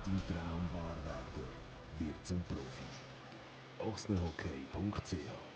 dein Traum wahr werden, wird zum Profi. Ochsnerhockey.ch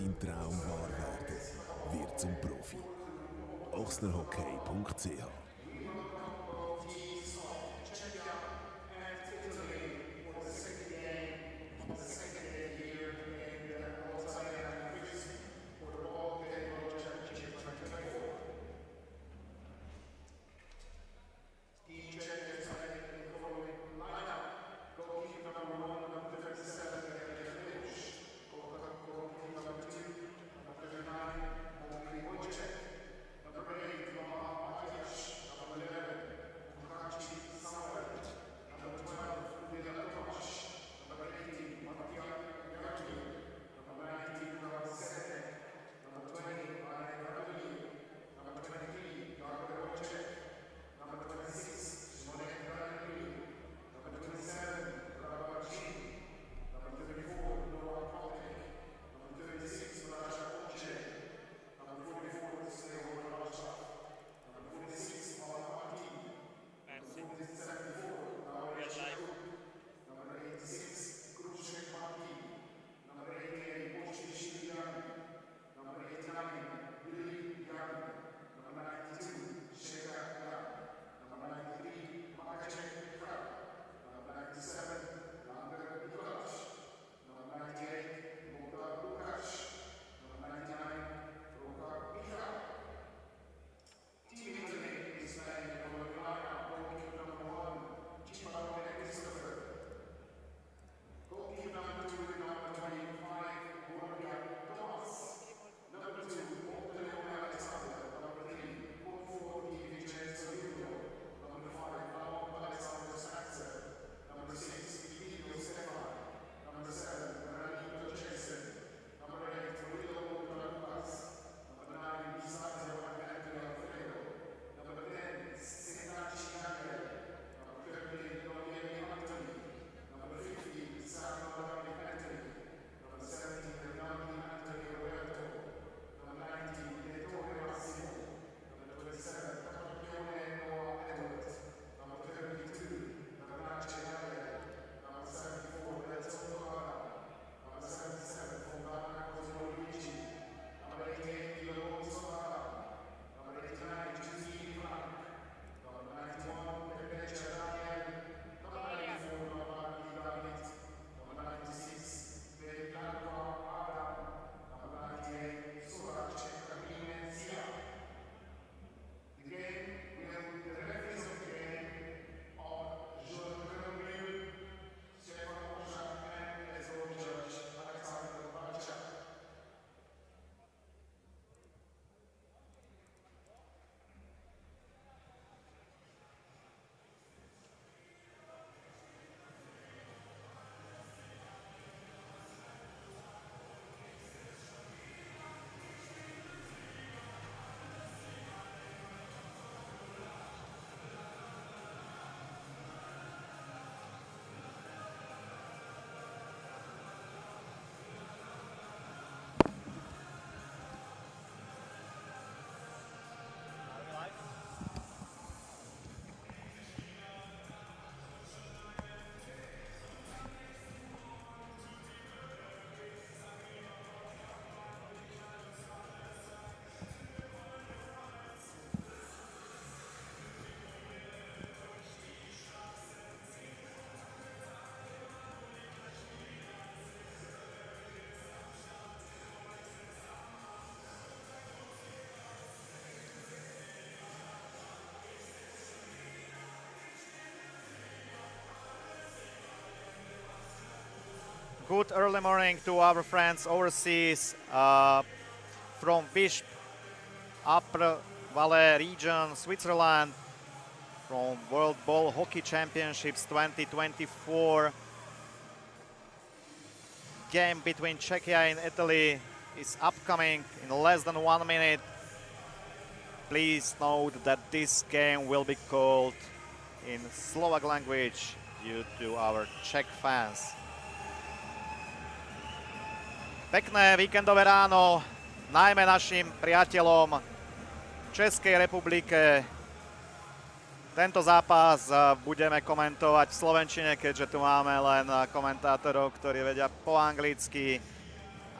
dein Traum wahr werden, wird zum Profi. Ochsnerhockey.ch Good early morning to our friends overseas from Visp, Upper Valais region, Switzerland, from World Ball Hockey Championships 2024. Game between Czechia and Italy is upcoming in less than 1 minute. Please note that this game will be called in Slovak language due to our Czech fans. Pekné víkendové ráno, najmä našim priateľom v Českej republike. Tento zápas budeme komentovať v slovenčine, keďže tu máme len komentátorov, ktorí vedia po anglicky.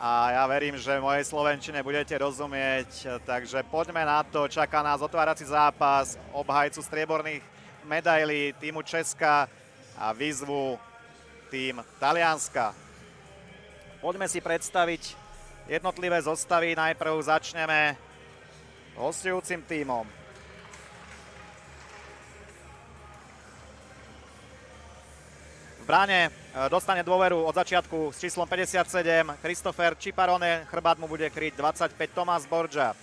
A ja verím, že mojej slovenčine budete rozumieť, takže poďme na to. Čaká nás otvárací zápas obhajcu strieborných medailí týmu Česka a výzvu tým Talianska. Poďme si predstaviť jednotlivé zostavy. Najprv začneme hostujúcim tímom. V bráne dostane dôveru od začiatku s číslom 57 Christopher Ciparone, chrbát mu bude kryť 25 Tomás Borgia.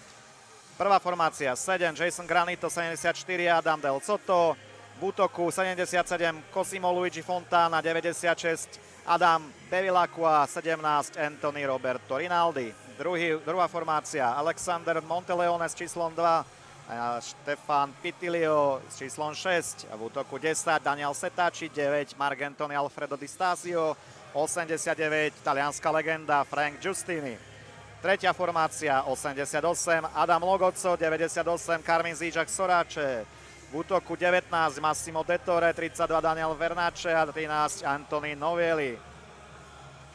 Prvá formácia 7 Jason Granito, 74 Adam Del Sotto, v útoku 77 Cosimo Luigi Fontana, 96 Adam Bevilacqua, 17 Anthony Roberto Rinaldi. Druhá formácia Alexander Monteleone s číslom 2, Stefan Pitilio s číslom 6, v útoku 10 Daniel Setaci, 9 Margantoni Alfredo Di Stasio, 89 talianská legenda Frank Giustini. Tretia formácia 88 Adam Logozzo, 98 Carmine Zijak Sorace, v útoku 19 Massimo Detore, 32 Daniel Vernace a 13 Antoni Novelli.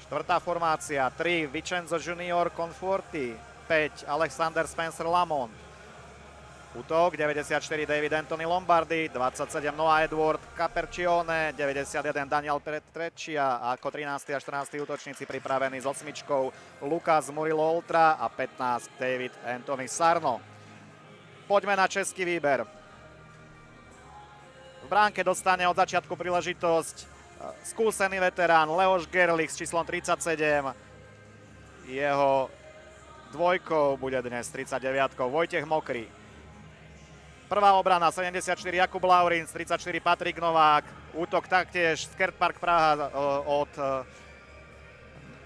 Štvrtá formácia 3 Vincenzo Junior Conforti, 5 Alexander Spencer Lamont. Útok 94 David Anthony Lombardi, 27 Noah Edward Capercione, 91 Daniel Treccia a ako 13. a 14. útočníci pripravení s osmičkou Lukas Murilo Oltra a 15 David Anthony Sarno. Poďme na český výber. V bránke dostane od začiatku príležitosť skúsený veterán Leoš Gerlich s číslom 37. Jeho dvojkou bude dnes 39 Vojtech Mokrý. Prvá obrana 74 Jakub Laurin, 34 Patrik Novák. Útok taktiež Skert Park Praha od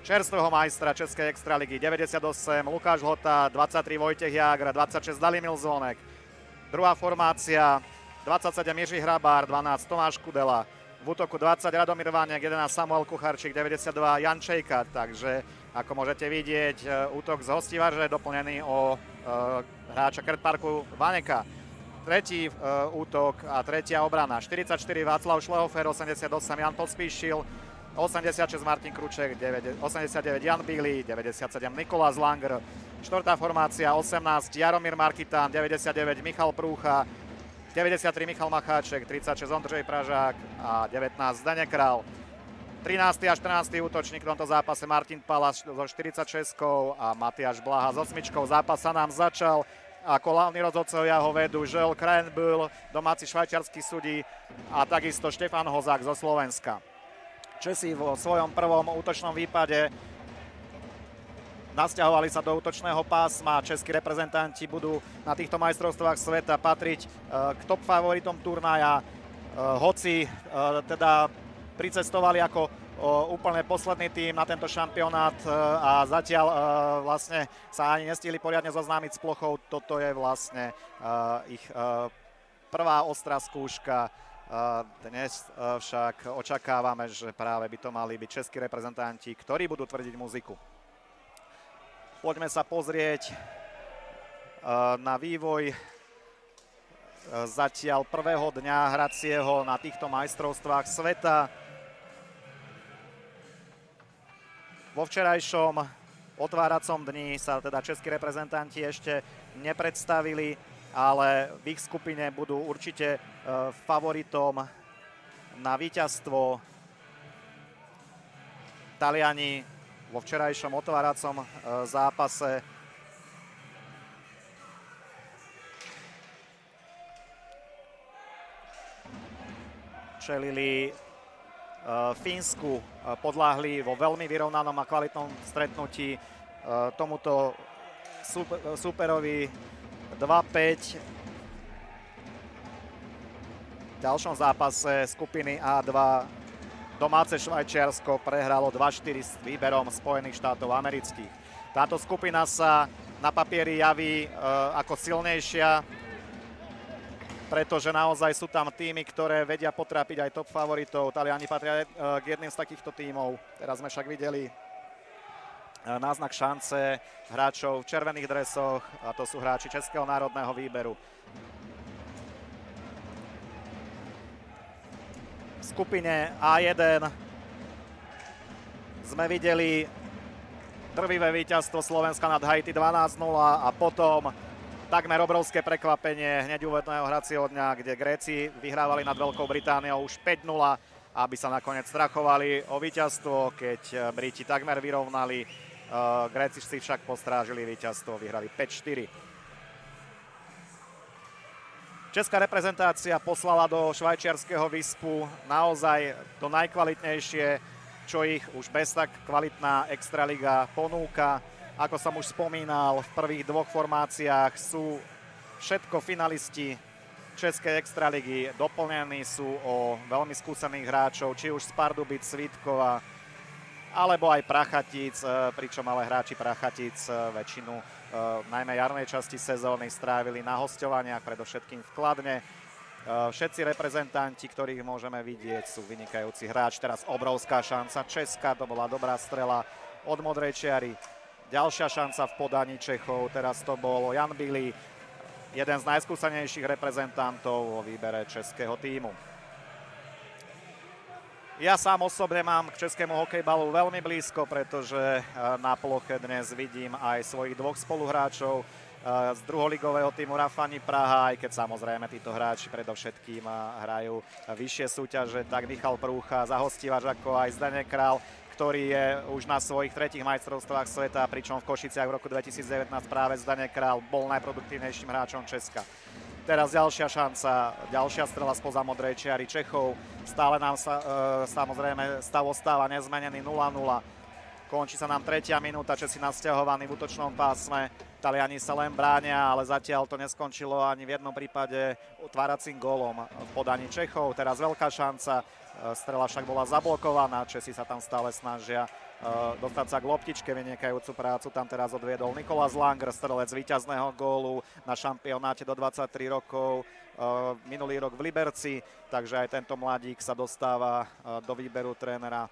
čerstvého majstra Českej extraligy 98 Lukáš Hota, 23 Vojtech Jágr, 26 Dalimil Zvonek. Druhá formácia 27 Jiří Hrabár, 12 Tomáš Kudela. V útoku 20 Radomír Vaněk, 11 Samuel Kucharčík, 92 Jan Čejka. Takže ako môžete vidieť, útok z hostivaře doplnený o hráča Kert Parku Vaněka. Tretí útok a tretia obrana 44 Václav Šlehofer, 88 Jan Pospíšil, 86 Martin Kruček, 89 Jan Bílý, 97 Nikolás Langer. Štvrtá formácia 18 Jaromír Markitán, 99 Michal Prúcha, 93 Michal Macháček, 36 Ondřej Pražák a 19 Zdeněk Král. 13. a 14. útočník v tomto zápase Martin Palas so 46 a Matiáš Blaha s 8. Zápas sa nám začal. Ako hlavní rozhodcovia ho vedú Joel Krenbühl, domáci švajčiarsky sudí a takisto Štefan Hozák zo Slovenska. Česi vo svojom prvom útočnom výpade nasťahovali sa do útočného pásma. Českí reprezentanti budú na týchto majstrovstvách sveta patriť k top favoritom turnaja, hoci teda pricestovali ako úplne posledný tým na tento šampionát a zatiaľ vlastne sa ani nestihli poriadne zoznámiť s plochou. Toto je vlastne ich prvá ostrá skúška. Dnes však očakávame, že práve by to mali byť českí reprezentanti, ktorí budú tvrdiť muziku. Poďme sa pozrieť na vývoj zatiaľ prvého dňa hracieho na týchto majstrovstvách sveta. Vo včerajšom otváracom dni sa teda českí reprezentanti ešte nepredstavili, ale v ich skupine budú určite favoritom na víťazstvo. Taliani vo včerajšom otváracom zápase čelili Fínsku podľahli vo veľmi vyrovnanom a kvalitnom stretnutí tomuto súperovi 2-5. V ďalšom zápase skupiny A2 domáce Švajčiarsko prehralo 2-4 s výberom Spojených štátov amerických. Táto skupina sa na papieri javí ako silnejšia, pretože naozaj sú tam týmy, ktoré vedia potrápiť aj top favoritov. Taliani patria k jedným z takýchto tímov. Teraz sme však videli náznak šance hráčov v červených dresoch, a to sú hráči Českého národného výberu. V skupine A1 sme videli drvivé víťazstvo Slovenska nad Haiti 12-0 a potom takmer obrovské prekvapenie hneď úvodného hracieho dňa, kde Gréci vyhrávali nad Veľkou Britániou už 5-0, aby sa nakoniec strachovali o víťazstvo, keď Briti takmer vyrovnali. Gréci si však postrážili víťazstvo, vyhrali 5-4. Česká reprezentácia poslala do švajčiarskeho Vispu naozaj to najkvalitnejšie, čo ich už bez tak kvalitná extraliga ponúka. Ako som už spomínal, v prvých dvoch formáciách sú všetko finalisti Českej extraligy. Doplnení sú o veľmi skúsených hráčov, či už z Pardubic, Svítkova, alebo aj Prachatíc, pričom ale hráči Prachatíc väčšinu najmä jarnej časti sezóny strávili na hosťovaniach, predovšetkým v Kladne. Všetci reprezentanti, ktorých môžeme vidieť, sú vynikajúci hráči. Teraz obrovská šanca Česka, to bola dobrá strela od modrej čiary. Ďalšia šanca v podaní Čechov, teraz to bol Jan Bilý, jeden z najskúsenejších reprezentantov vo výbere českého tímu. Ja sám osobne mám k českému hokejbalu veľmi blízko, pretože na ploche dnes vidím aj svojich dvoch spoluhráčov z druholigového týmu Rafani Praha, aj keď samozrejme títo hráči predovšetkým hrajú vyššie súťaže, tak Michal Prúcha, zahostivač, ako aj Zdeněk Král, ktorý je už na svojich tretích majstrovstvách sveta, pričom v Košiciach v roku 2019 práve Zdeněk Král bol najproduktívnejším hráčom Česka. Teraz ďalšia šanca, ďalšia strela spoza modrej čiary Čechov. Stále nám samozrejme stav ostáva nezmenený 0-0. Končí sa nám 3. minúta, Česi nasťahovaní v útočnom pásme. Taliani sa len bránia, ale zatiaľ to neskončilo ani v jednom prípade otváracím gólom v podaní Čechov. Teraz veľká šanca, strela však bola zablokovaná, Česi sa tam stále snažia dostať sa k loptičke, vynikajúcu prácu tam teraz odviedol Nikolás Langer, strelec víťazného gólu na šampionáte do 23 rokov, minulý rok v Liberci, takže aj tento mladík sa dostáva do výberu trénera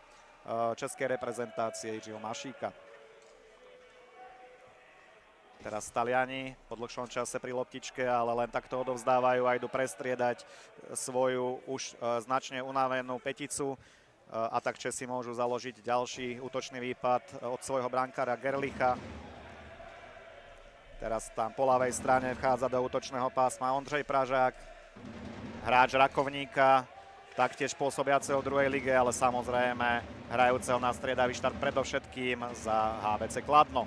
českej reprezentácie Jiřího Mašíka. Teraz Taliani po dlhšom čase pri loptičke, ale len takto odovzdávajú a idú prestriedať svoju už značne unavenú peticu. A tak Česi môžu založiť ďalší útočný výpad od svojho brankára Gerlicha. Teraz tam po ľavej strane vchádza do útočného pásma Ondřej Pražák, hráč Rakovníka, taktiež pôsobiaceho v druhej lige, ale samozrejme hrajúceho na striedavý štart predovšetkým za HBC Kladno.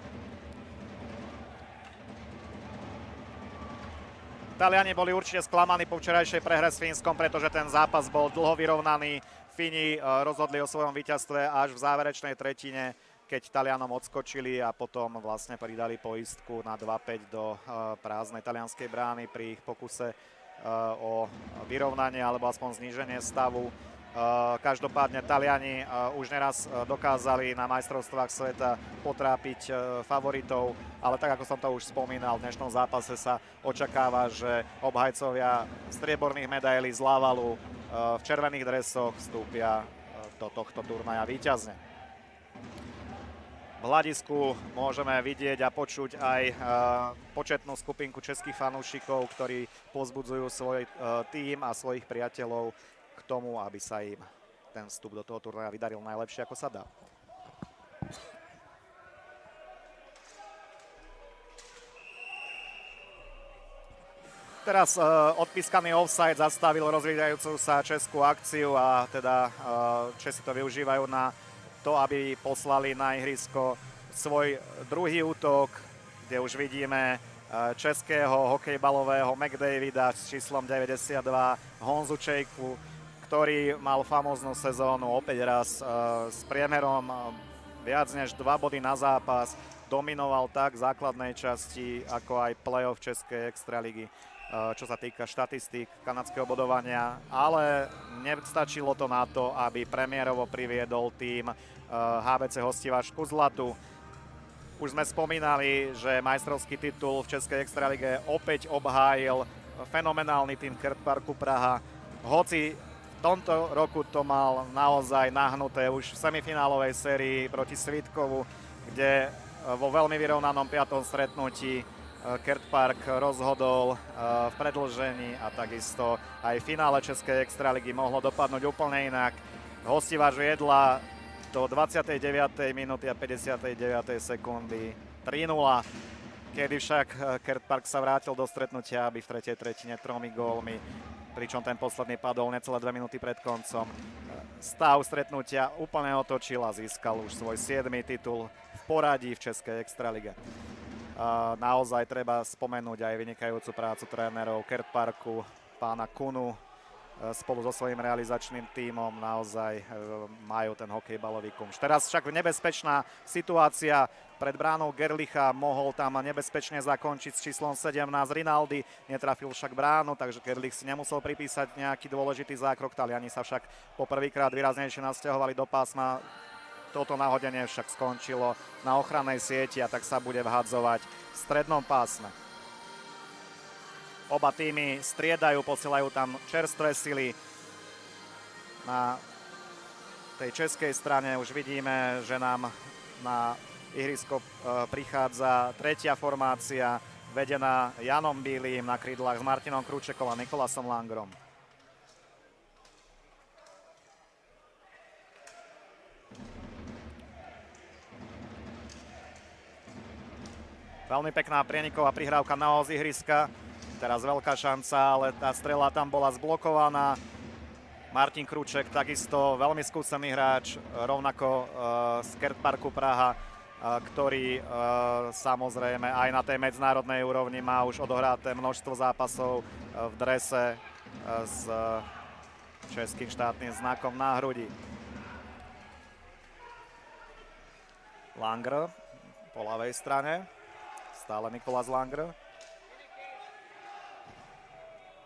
Taliani boli určite sklamaní po včerajšej prehre s Fínskom, pretože ten zápas bol dlho vyrovnaný. Fíni rozhodli o svojom víťazstve až v záverečnej tretine, keď Talianom odskočili a potom vlastne pridali poistku na 2-5 do prázdnej talianskej brány pri ich pokuse o vyrovnanie alebo aspoň zníženie stavu. Každopádne Taliani už neraz dokázali na majstrovstvách sveta potrápiť favoritov, ale tak ako som to už spomínal, v dnešnom zápase sa očakáva, že obhajcovia strieborných medailí z Lavalu v červených dresoch vstúpia do tohto turnaja víťazne. V hľadisku môžeme vidieť a počuť aj početnú skupinku českých fanúšikov, ktorí povzbudzujú svoj tím a svojich priateľov k tomu, aby sa im ten vstup do toho turnaja vydaril najlepšie, ako sa dá. Teraz odpískaný offside zastavil rozvíjajúcu sa českú akciu a teda Česi to využívajú na to, aby poslali na ihrisko svoj druhý útok, kde už vidíme českého hokejbalového McDavida s číslom 92 Honzu Čejku, ktorý mal famóznu sezónu opäť raz s priemerom viac než 2 body na zápas. Dominoval tak v základnej časti, ako aj play-off Českej extraligy, čo sa týka štatistík kanadského bodovania, ale nestačilo to na to, aby premiérovo priviedol tým HBC Hostivačku zlatu. Už sme spomínali, že majstrovský titul v Českej extralige opäť obhájil fenomenálny tým Kert Parku Praha. Hoci v tomto roku to mal naozaj nahnuté už v semifinálovej sérii proti Svitkovu, kde vo veľmi vyrovnanom 5. stretnutí Kert Park rozhodol v predĺžení a takisto aj v finále Českej extraligy mohlo dopadnúť úplne inak. Hostivač viedla do 29. minúty a 59. sekundy 3-0, kedy však Kert Park sa vrátil do stretnutia, aby v tretej tretine 3 gólmi, pričom ten posledný padol necelé 2 minúty pred koncom. Stav stretnutia úplne otočil a získal už svoj 7. titul v poradí v Českej extralige. Naozaj treba spomenúť aj vynikajúcu prácu trénerov Kert Parku, pána Kunu, spolu so svojím realizačným tímom naozaj majú ten hokejbalový kumš. Teraz však nebezpečná situácia pred bránou Gerlicha, mohol tam nebezpečne zakončiť s číslom 17 Rinaldi, netrafil však bránu, takže Gerlich si nemusel pripísať nejaký dôležitý zákrok. Taliani sa však poprvýkrát výraznejšie nasťahovali do pásma. Toto nahodenie však skončilo na ochrannej sieti a tak sa bude vhadzovať v strednom pásme. Oba týmy striedajú, posielajú tam čerstvé sily. Na tej českej strane už vidíme, že nám na ihrisko prichádza tretia formácia, vedená Janom Bílým na krídlach s Martinom Krúčekom a Nikolasom Langrom. Veľmi pekná prieniková prihrávka na os ihriska. Teraz veľká šanca, ale tá strela tam bola zblokovaná. Martin Krúček, takisto veľmi skúsený hráč, rovnako z Kert Parku Praha, ktorý samozrejme aj na tej medzinárodnej úrovni má už odohraté množstvo zápasov v drese s českým štátnym znakom na hrudi. Langer po ľavej strane, stále Nikolás Langer.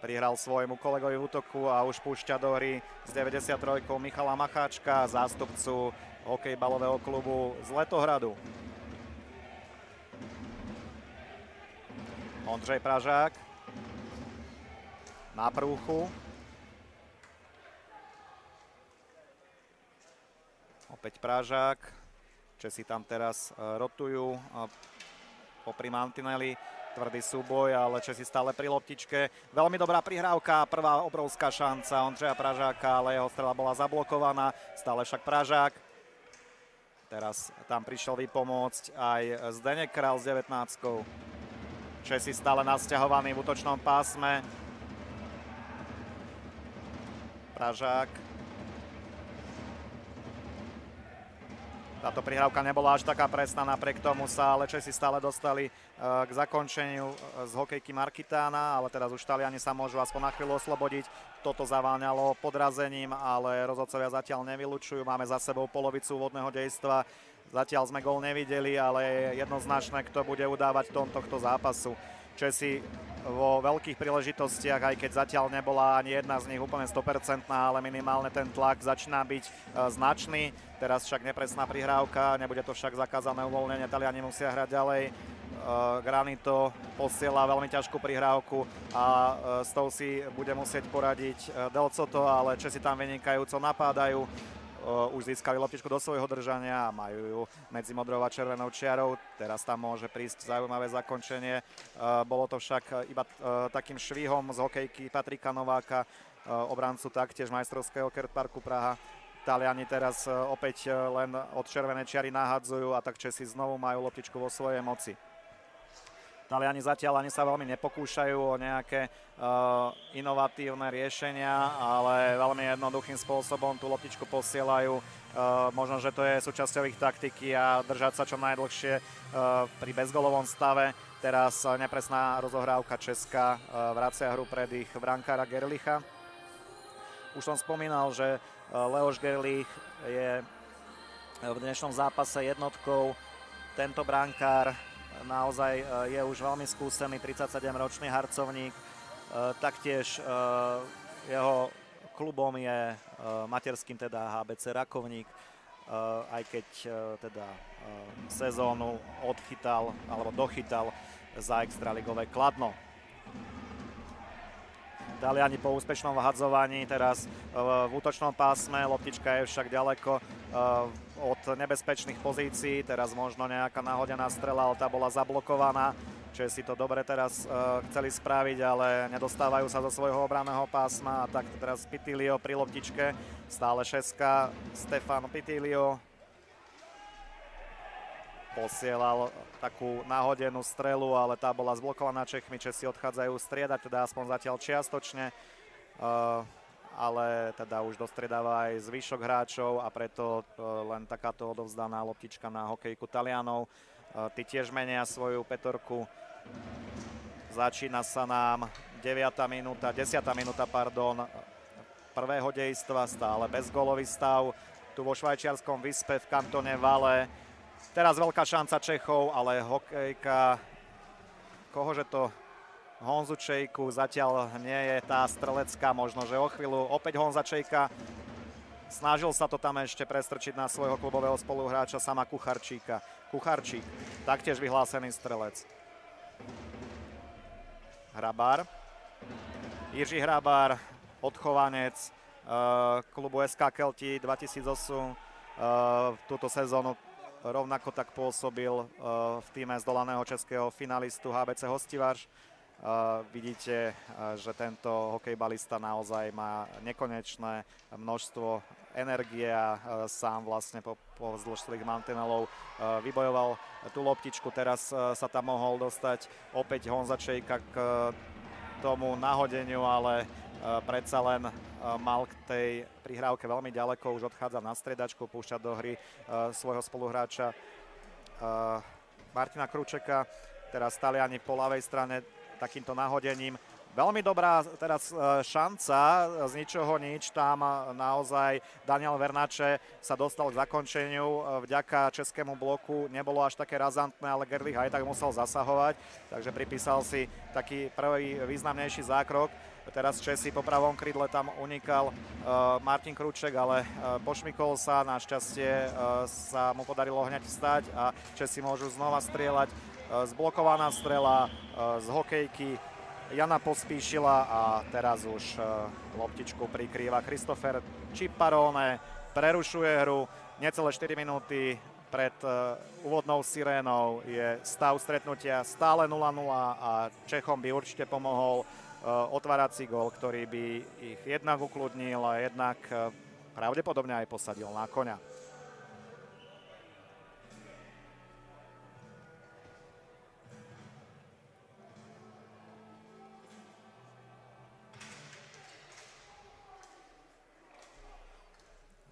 Prihral svojmu kolegovi v útoku a už púšťa do hry s 93 Michala Macháčka, zástupcu hokejbalového klubu z Letohradu. Ondřej Pražák na prúchu. Opäť Pražák. Česi tam teraz rotujú popri mantineli. Tvrdý súboj, ale Česi stále pri loptičke. Veľmi dobrá prihrávka, prvá obrovská šanca Ondřeja Pražáka, ale jeho strela bola zablokovaná. Stále však Pražák. Teraz tam prišiel vypomôcť aj Zdeněk Král s 19. Česi stále nasťahovaní v útočnom pásme. Pražák. Táto prihrávka nebola až taká presná, napriek tomu sa ale Česi stále dostali k zakončeniu z hokejky Markitána, ale teraz už Taliani sa môžu aspoň na chvíľu oslobodiť. Toto zaváňalo podrazením, ale rozhodcovia zatiaľ nevylučujú. Máme za sebou polovicu úvodného dejstva. Zatiaľ sme gól nevideli, ale je jednoznačné, kto bude udávať tón tohto zápasu. Česi vo veľkých príležitostiach, aj keď zatiaľ nebola ani jedna z nich úplne 100%, ale minimálne ten tlak začína byť značný. Teraz však nepresná prihrávka, nebude to však zakázané uvoľnenie, Taliani musia hrať ďalej. Granito posiela veľmi ťažkú prihrávku a s tou si bude musieť poradiť Del Zotto, ale Česi tam vynikajúco napádajú. Už získali loptičku do svojho držania a majú ju medzi modrou a červenou čiarou. Teraz tam môže prísť zaujímavé zakončenie. Bolo to však iba takým švihom z hokejky Patrika Nováka, obrancu taktiež majstrovského Kert Parku Praha. Taliani teraz opäť len od červenej čiary nahadzujú a tak Česi znovu majú loptičku vo svojej moci. Taliani zatiaľ ani sa veľmi nepokúšajú o nejaké inovatívne riešenia, ale veľmi jednoduchým spôsobom tú loptičku posielajú. Možno, že to je súčasťou ich taktiky a držať sa čo najdlhšie pri bezgolovom stave. Teraz nepresná rozohrávka Česka vracia hru pred ich brankára Gerlicha. Už som spomínal, že Leoš Gerlich je v dnešnom zápase jednotkou. Tento brankár naozaj je už veľmi skúsený, 37-ročný harcovník. Taktiež jeho klubom je materským teda HBC Rakovník, aj keď teda sezónu odchytal alebo dochytal za extraligové Kladno. Taliani po úspešnom vhadzovaní teraz v útočnom pásme, loptička je však ďaleko od nebezpečných pozícií, teraz možno nejaká nahodená strela, ale tá bola zablokovaná. Česi to dobre teraz chceli spraviť, ale nedostávajú sa zo svojho obranného pásma a tak teraz Pitilio pri loptičke, stále šeska, Stefano Pitilio posielal takú nahodenú strelu, ale tá bola zblokovaná Čechmi, Česi odchádzajú striedať, teda aspoň zatiaľ čiastočne, ale teda už dostriedáva aj zvyšok hráčov a preto len takáto odovzdaná loptička na hokejku Talianov. Tí tiež menia svoju petorku. Začína sa nám 10. minúta, prvého dejstva, stále bezgólový stav. Tu vo švajčiarskom Vispe v kantone Valais. Teraz veľká šanca Čechov, ale hokejka, kohože to, Honzu Čejku, zatiaľ nie je tá strelecká, možno, že o chvíľu opäť Honza Čejka. Snažil sa to tam ešte prestrčiť na svojho klubového spoluhráča Sama Kucharčíka. Kucharčík, taktiež vyhlásený strelec. Hrabár. Jiří Hrabár, odchovanec klubu SK Kelti 2008. Túto sezónu rovnako tak pôsobil v týme zdolaného českého finalistu HBC Hostivař. Vidíte, že tento hokejbalista naozaj má nekonečné množstvo energie a sám vlastne vzdĺž svojich mantinelov vybojoval tú loptičku. Teraz sa tam mohol dostať opäť Honza Čejka k tomu nahodeniu, ale predsa len mal k tej prihrávke veľmi ďaleko, už odchádza na striedačku, púšťa do hry svojho spoluhráča Martina Kručeka. Teraz Taliani po ľavej strane takýmto nahodením. Veľmi dobrá teraz šanca, z ničoho nič, tam naozaj Daniel Vernače sa dostal k zakončeniu vďaka českému bloku, nebolo až také razantné, ale Gerlich aj tak musel zasahovať, takže pripísal si taký prvý významnejší zákrok. Teraz Česi po pravom krydle, tam unikal Martin Kruček, ale pošmykol sa, našťastie sa mu podarilo hneď vstať a Česi môžu znova strieľať. Zblokovaná strela z hokejky Jana Pospíšila a teraz už loptičku prikrýva Christopher Ciparone, prerušuje hru. Necelé 4 minúty pred úvodnou sirénou je stav stretnutia stále 0-0 a Čechom by určite pomohol otvárací gól, ktorý by ich jednak ukludnil a jednak pravdepodobne aj posadil na koňa.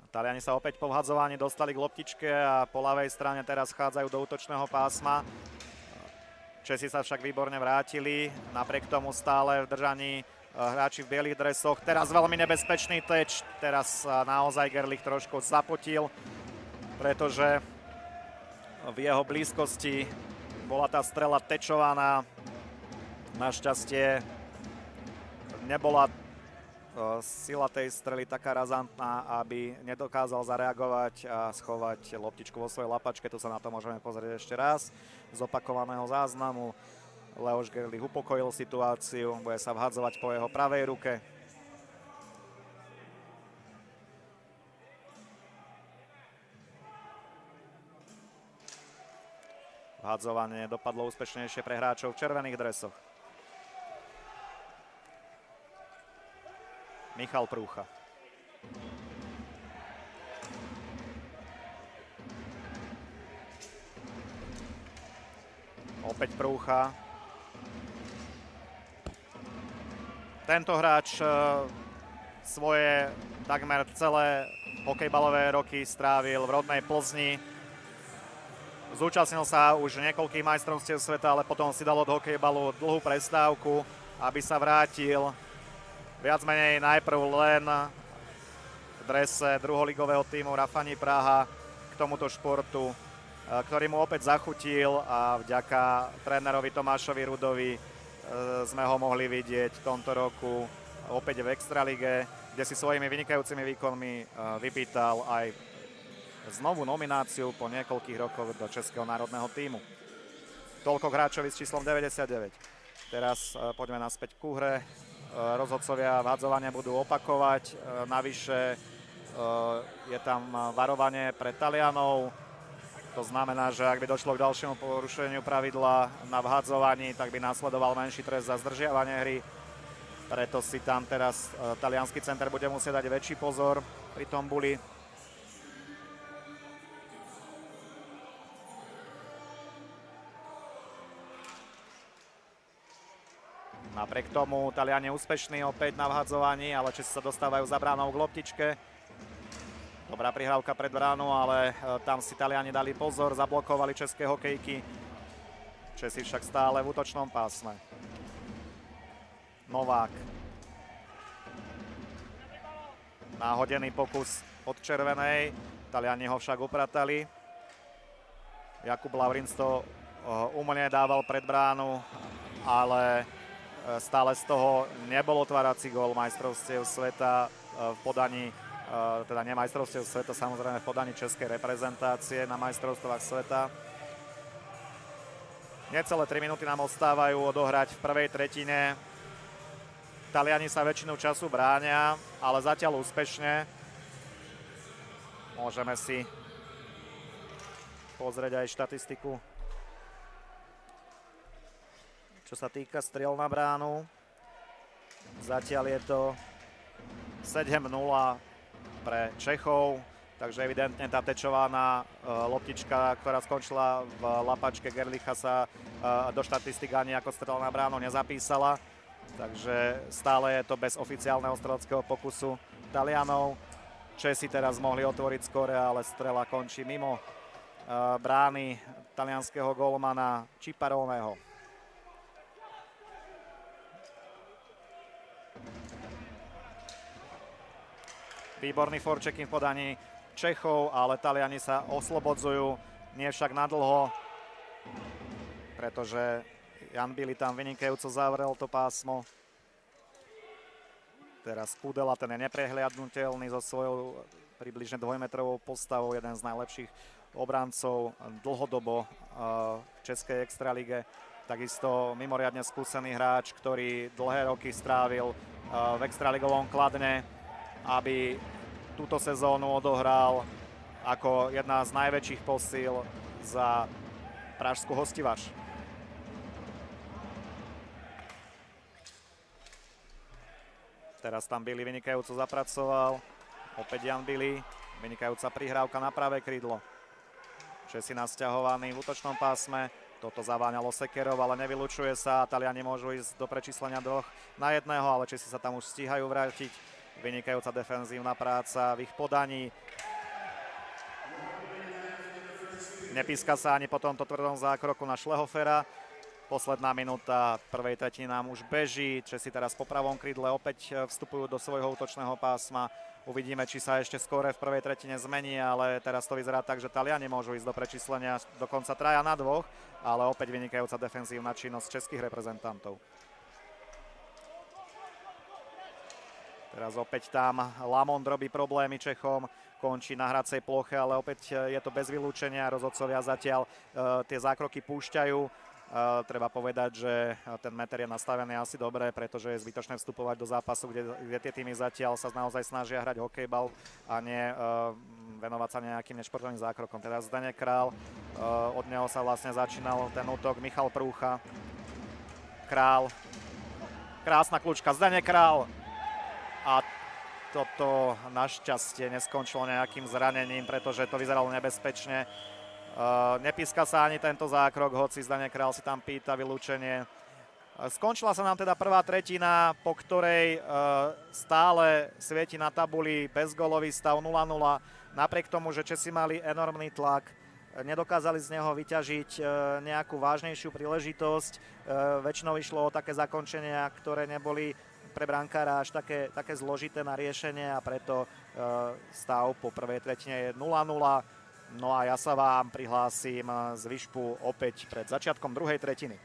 Taliani sa opäť po vhadzovaní dostali k loptičke a po ľavej strane teraz chádzajú do útočného pásma. Česi sa však výborne vrátili, napriek tomu stále v držaní hráči v bielých dresoch. Teraz veľmi nebezpečný teč, teraz naozaj Gerlich trošku zapotil, pretože v jeho blízkosti bola tá strela tečovaná. Našťastie nebola sila tej strely taká razantná, aby nedokázal zareagovať a schovať loptičku vo svojej lapačke. Tu sa na to môžeme pozrieť ešte raz z opakovaného záznamu. Leoš Gerlich upokojil situáciu, bude sa vhadzovať po jeho pravej ruke. Vhadzovanie dopadlo úspešnejšie pre hráčov v červených dresoch. Michal Prúcha. Opäť Prúcha. Tento hráč svoje takmer celé hokejbalové roky strávil v rodnej Plzni. Zúčastnil sa už niekoľkých majstrovstiev sveta, ale potom si dal od hokejbalu dlhú prestávku, aby sa vrátil viac menej najprv len drese druholigového týmu Rafani Praha k tomuto športu, ktorý mu opäť zachutil a vďaka trénerovi Tomášovi Rudovi sme ho mohli vidieť v tomto roku opäť v Extralige, kde si svojimi vynikajúcimi výkonmi vypýtal aj znovu nomináciu po niekoľkých rokoch do Českého národného tímu. Toľko hráčovi s číslom 99. Teraz poďme naspäť ku hre. Rozhodcovia vhadzovania budú opakovať. Navyše je tam varovanie pre Talianov. To znamená, že ak by došlo k ďalšiemu porušeniu pravidla na vhadzovaní, tak by následoval menší trest za zdržiavanie hry. Preto si tam teraz taliansky center bude musieť dať väčší pozor pri tom buli. Napriek tomu Taliani úspešní opäť na vhadzovaní, ale Česi sa dostávajú za bránou k loptičke. Dobrá prihrávka pred bránu, ale tam si Taliani dali pozor, zablokovali české hokejky. Česi však stále v útočnom pásme. Novák. Náhodený pokus od červenej, Taliani ho však upratali. Jakub Laurinc to umne dával pred bránu, ale stále z toho nebol otvárací gól majstrovstiev sveta v podaní, teda nie majstrovstiev sveta, samozrejme v podaní českej reprezentácie na majstrovstvách sveta. Necelé 3 minúty nám ostávajú odohrať v prvej tretine. Taliani sa väčšinu času bránia, ale zatiaľ úspešne. Môžeme si pozrieť aj štatistiku, čo sa týka striel na bránu. Zatiaľ je to 7-0 pre Čechov, takže evidentne tá tečovaná loptička, ktorá skončila v lapačke Gerlicha, sa do štatistik ani ako strel na bránu nezapísala. Takže stále je to bez oficiálneho streleckého pokusu Talianov. Česi teraz mohli otvoriť skóre, ale strela končí mimo brány talianskeho gólmana Ciparoneho. Výborný forechecking v podaní Čechov, ale Taliani sa oslobodzujú, nie však nadlho, pretože Jan Bili tam vynikajúco zavrel to pásmo. Teraz Kudela, ten je neprehliadnutelný so svojou približne 2-metrovou postavou, jeden z najlepších obrancov dlhodobo v českej extralige. Takisto mimoriadne skúsený hráč, ktorý dlhé roky strávil v extraligovom Kladne, aby túto sezónu odohral ako jedna z najväčších posíl za pražskú Hostivaš. Teraz tam Bili vynikajúco zapracoval. Opäť Jan Bili. Vynikajúca prihrávka na pravé krídlo. Česi nasťahovaní v útočnom pásme. Toto zaváňalo Sekerov, ale nevylučuje sa. Taliani môžu ísť do prečíslenia 2-1, ale Česi sa tam už stíhajú vrátiť. Vynikajúca defenzívna práca v ich podaní. Nepíska sa ani po tomto tvrdom zákroku na Schlehofera. Posledná minúta prvej tretiny nám už beží. Česi teraz po pravom krídle opäť vstupujú do svojho útočného pásma. Uvidíme, či sa ešte skóre v prvej tretine zmení, ale teraz to vyzerá tak, že Taliani môžu ísť do prečíslenia dokonca 3-2, ale opäť vynikajúca defenzívna činnosť českých reprezentantov. Teraz opäť tam Lamond robí problémy Čechom, končí na hracej ploche, ale opäť je to bez vylúčenia. Rozhodcovia zatiaľ tie zákroky púšťajú. Treba povedať, že ten meter je nastavený asi dobre, pretože je zbytočné vstupovať do zápasu, kde tie týmy zatiaľ sa naozaj snažia hrať hokejbal a nie venovať sa nejakým nešportovým zákrokom. Teraz Zdeněk Král, od neho sa vlastne začínal ten útok. Michal Prúcha, Král, krásna kľúčka, Zdeněk Král. A toto našťastie neskončilo nejakým zranením, pretože to vyzeralo nebezpečne. Nepíska sa ani tento zákrok, hoci Zdeněk Král si tam pýta vylúčenie. Skončila sa nám teda prvá tretina, po ktorej stále svieti na tabuli bezgólový stav 0-0. Napriek tomu, že Česi mali enormný tlak, nedokázali z neho vyťažiť nejakú vážnejšiu príležitosť. Väčšinou išlo o také zakončenia, ktoré neboli pre brankára až také zložité na riešenie a preto stav po prvej tretine je 0-0. No a ja sa vám prihlásim z Vyšpu opäť pred začiatkom druhej tretiny.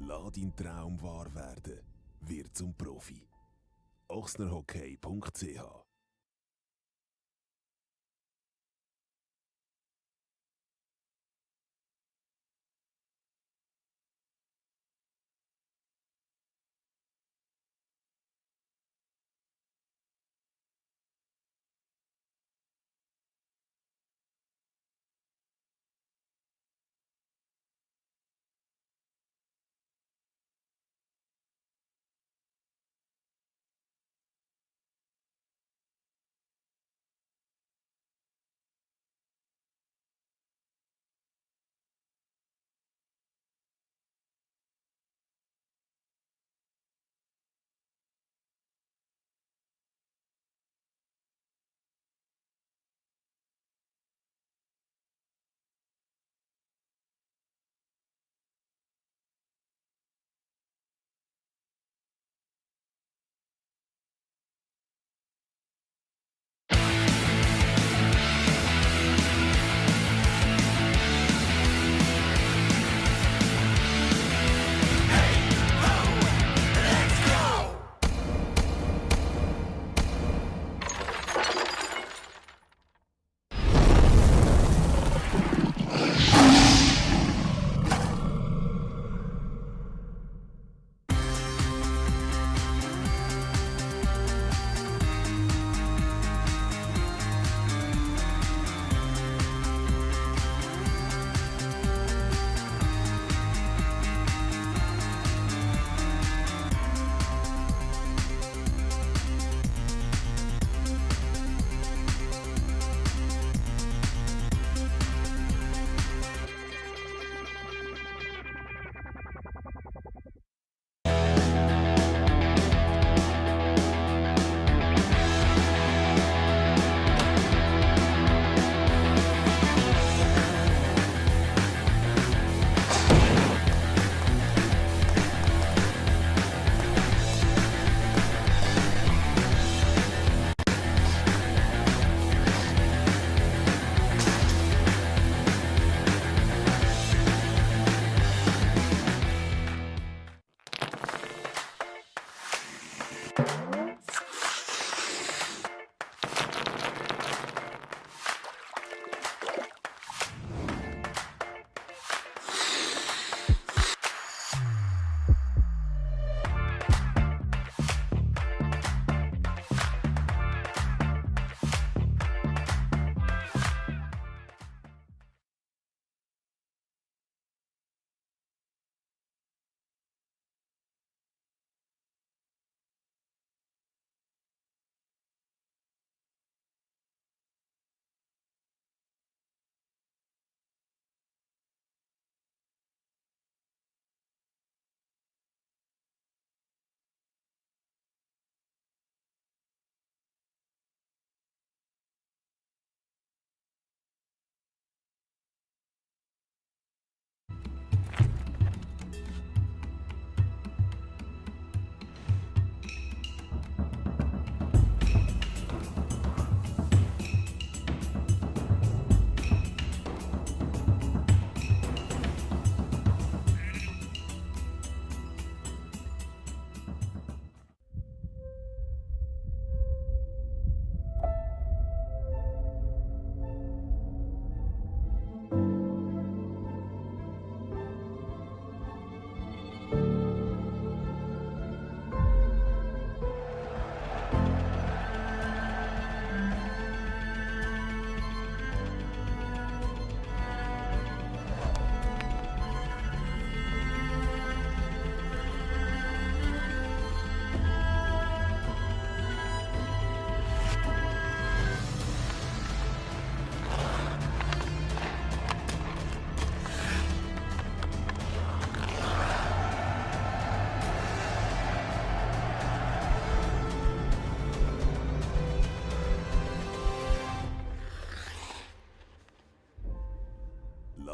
Lass deinen Traum wahr werden. Wird zum Profi. ochsnerhockey.ch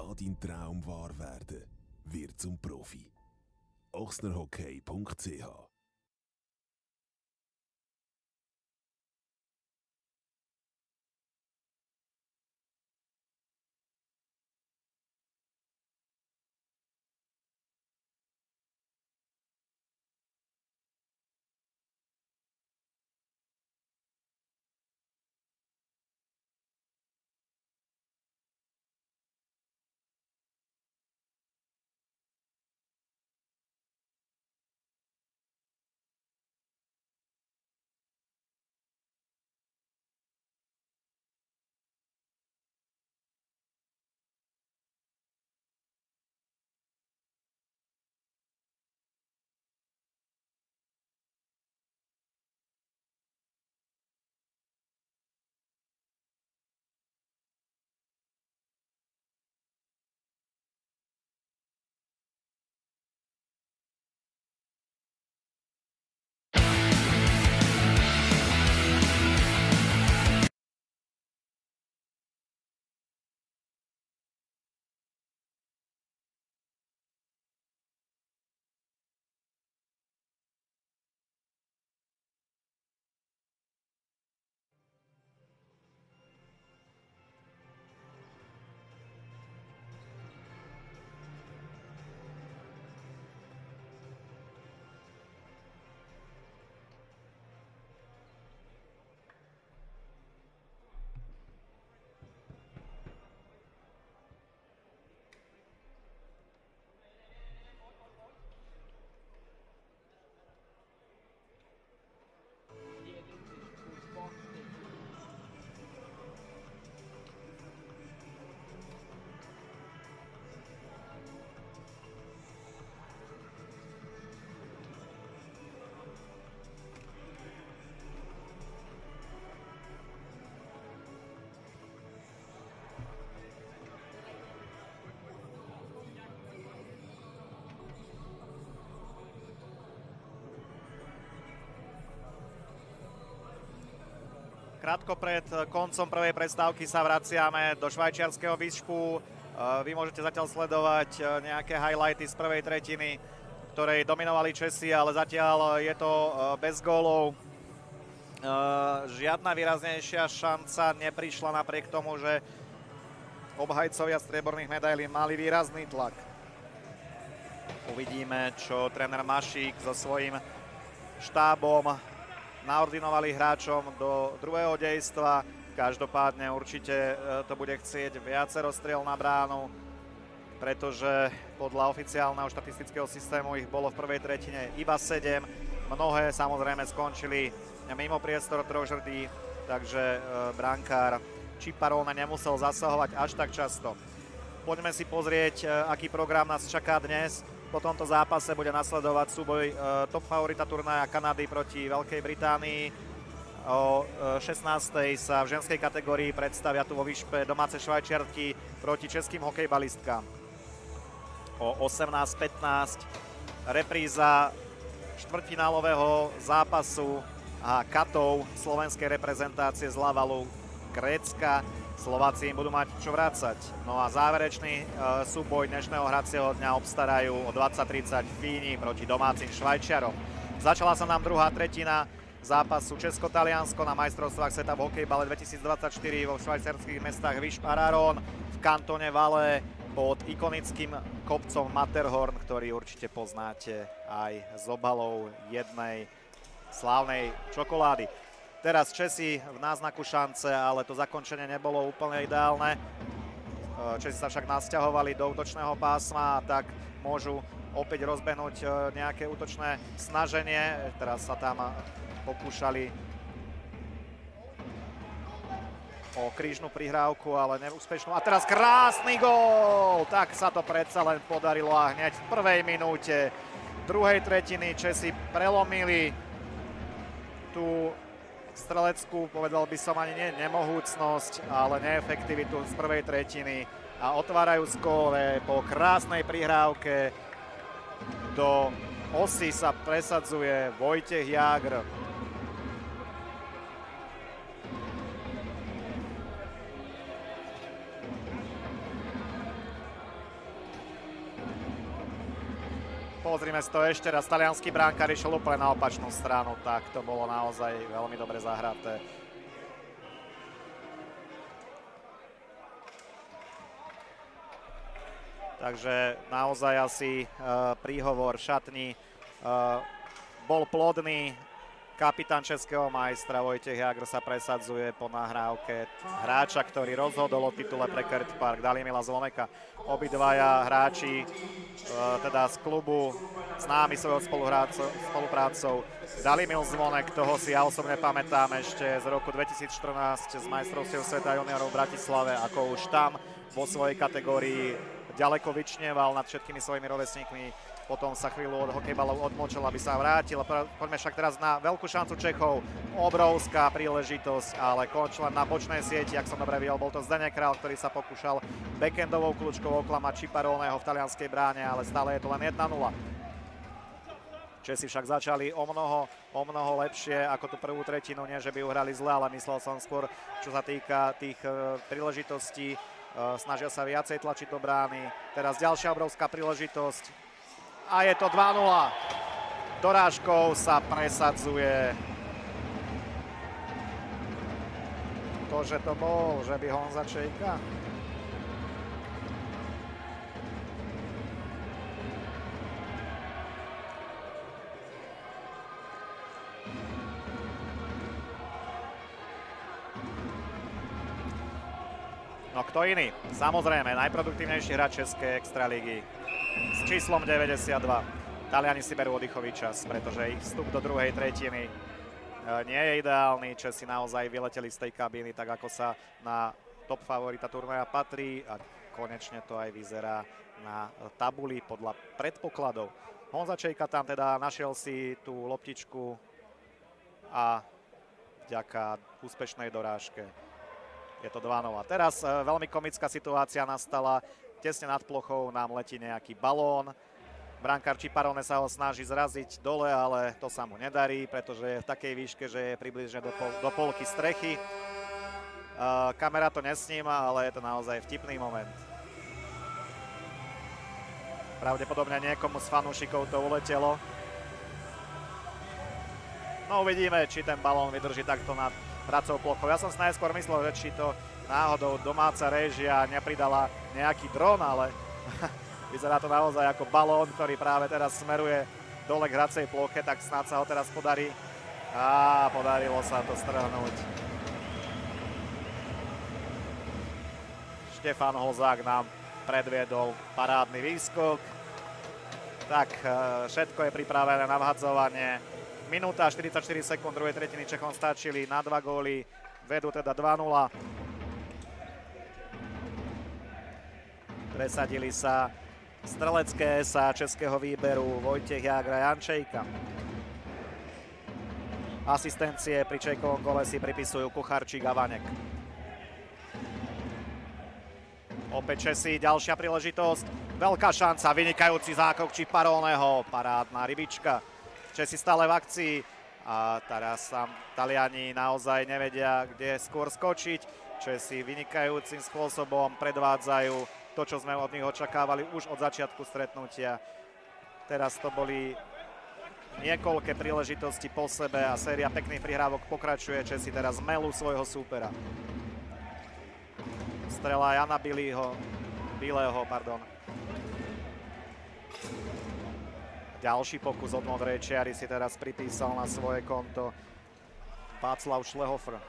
Lass deinen Traum wahr werden. Wird zum Profi. ochsnerhockey.ch Krátko pred koncom prvej prestávky sa vraciame do švajčiarskeho Vispu. Vy môžete zatiaľ sledovať nejaké highlighty z prvej tretiny, ktorej dominovali Česi, ale zatiaľ je to bez gólov. Žiadna výraznejšia šanca neprišla napriek tomu, že obhajcovia strieborných medailí mali výrazný tlak. Uvidíme, čo tréner Mašík so svojím štábom naordinovali hráčom do druhého dejstva. Každopádne určite to bude chcieť viacero striel na bránu, pretože podľa oficiálneho štatistického systému ich bolo v prvej tretine iba 7. Mnohé samozrejme skončili mimo priestor trojžrdí, takže brankár Ciparone nemusel zasahovať až tak často. Poďme si pozrieť, aký program nás čaká dnes. Po tomto zápase bude nasledovať súboj top favorita turnaja Kanady proti Veľkej Británii. O 16:00 sa v ženskej kategórii predstavia tu vo Vispe domáce Švajčiarky proti českým hokejbalistkám. O 18:15 repríza štvrťfinálového zápasu a katov slovenskej reprezentácie z Lavalu Grécka. Slováci im budú mať čo vrácať. No a záverečný súboj dnešného hracieho dňa obstarajú o 20:30 Fíni proti domácim Švajčiarom. Začala sa nám druhá tretina zápasu Česko-Taliansko na majstrovstvách sveta v hokejbale 2024 vo švajčiarskych mestách Visp a Raron v kantone Valais pod ikonickým kopcom Matterhorn, ktorý určite poznáte aj z obalov jednej slávnej čokolády. Teraz Česi v náznaku šance, ale to zakončenie nebolo úplne ideálne. Česi sa však nasťahovali do útočného pásma a tak môžu opäť rozbehnúť nejaké útočné snaženie. Teraz sa tam pokúšali o krížnu prihrávku, ale neúspešnú. A teraz krásny gól! Tak sa to predsa len podarilo a hneď v prvej minúte druhej tretiny Česi prelomili tú streleckú, povedal by som ani nie nemohúcnosť, ale neefektivitu z prvej tretiny a otvárajú skóre po krásnej prihrávke. Do osy sa presadzuje Vojtech Jágr. pozrime si to ešte raz. Talianský bránkar išiel úplne na opačnú stranu, tak to bolo naozaj veľmi dobre zahraté. Takže naozaj asi príhovor šatni bol plodný. Kapitán českého majstra Vojtech Jágr sa presadzuje po nahrávke hráča, ktorý rozhodol o titule pre Kert Park, Dalimila Zvoneka. Obidvaja hráči teda z klubu známi svojou spoluprácou. Dalimil Zvonek, toho si ja osobne pamätám ešte z roku 2014 z majstrovstiev sveta juniorov v Bratislave, ako už tam vo svojej kategórii ďaleko vyčnieval nad všetkými svojimi rovesníkmi. Potom sa chvíľu od hokejbalov odmočil, aby sa vrátil. Poďme však teraz na veľkú šancu Čechov. Obrovská príležitosť, ale končila na bočnej sieti, ak som dobre videl. Bol to Zdeněk Král, ktorý sa pokúšal backendovou kľúčkou oklamať Ciparoneho v talianskej bráne, ale stále je to len 1-0. Česi však začali o mnoho lepšie ako tú prvú tretinu. Nie, že by uhrali zle, ale myslel som skôr, čo sa týka tých príležitostí. Snažia sa viacej tlačiť do brány. Teraz ďalšia obrovská príležitosť. A je to 2-0. Dorážkou sa presadzuje. To, že to bol, že by Honza Čejka. No kto iný? Samozrejme, najproduktívnejší hráč Českej extraligy s číslom 92. Taliani si berú oddychový čas, pretože ich vstup do druhej tretiny nie je ideálny. Česi naozaj vyleteli z tej kabíny, tak ako sa na top favorita turnaja patrí a konečne to aj vyzerá na tabuli podľa predpokladov. Honza Čejka tam teda našiel si tú loptičku a vďaka úspešnej dorážke je to 2-0. Teraz veľmi komická situácia nastala. Tesne nad plochou nám letí nejaký balón. Brankár Ciparone sa ho snaží zraziť dole, ale to sa mu nedarí, pretože je v takej výške, že je približne do polky strechy. Kamera to nesníma, ale je to naozaj vtipný moment. Pravdepodobne niekomu z fanúšikov to uletelo. No uvidíme, či ten balón vydrží takto nad hracou plochou. Ja som si najskôr myslel, že či to náhodou domáca réžia nepridala nejaký dron, ale vyzerá to naozaj ako balón, ktorý práve teraz smeruje dole k hracej ploche, tak snad sa ho teraz podarí. Á, podarilo sa to strhnúť. Štefan Hozák nám predviedol parádny výskok. Tak, všetko je pripravené na vhadzovanie. Minúta 44 sekúnd druhej tretiny Čechom stačili na 2 góly. Vedú teda 2-0. Presadili sa strelecké sa českého výberu Vojtech Jágr a Jan Čejka. Asistencie pri Čejkovom gole si pripisujú Kucharčík a Vaněk. Opäť Česi, ďalšia príležitosť. Veľká šanca, vynikajúci zákrok Ciparoneho. Parádna rybička. Česi stále v akcii a teraz sa Taliani naozaj nevedia, kde skôr skočiť. Česi vynikajúcim spôsobom predvádzajú to, čo sme od nich očakávali už od začiatku stretnutia. Teraz to boli niekoľké príležitosti po sebe a séria pekných prihrávok pokračuje. Česi teraz melú svojho súpera. Strela Jana Bilého. Ďalší pokus od modrej čiary si teraz pripísal na svoje konto Václav Šlehofer.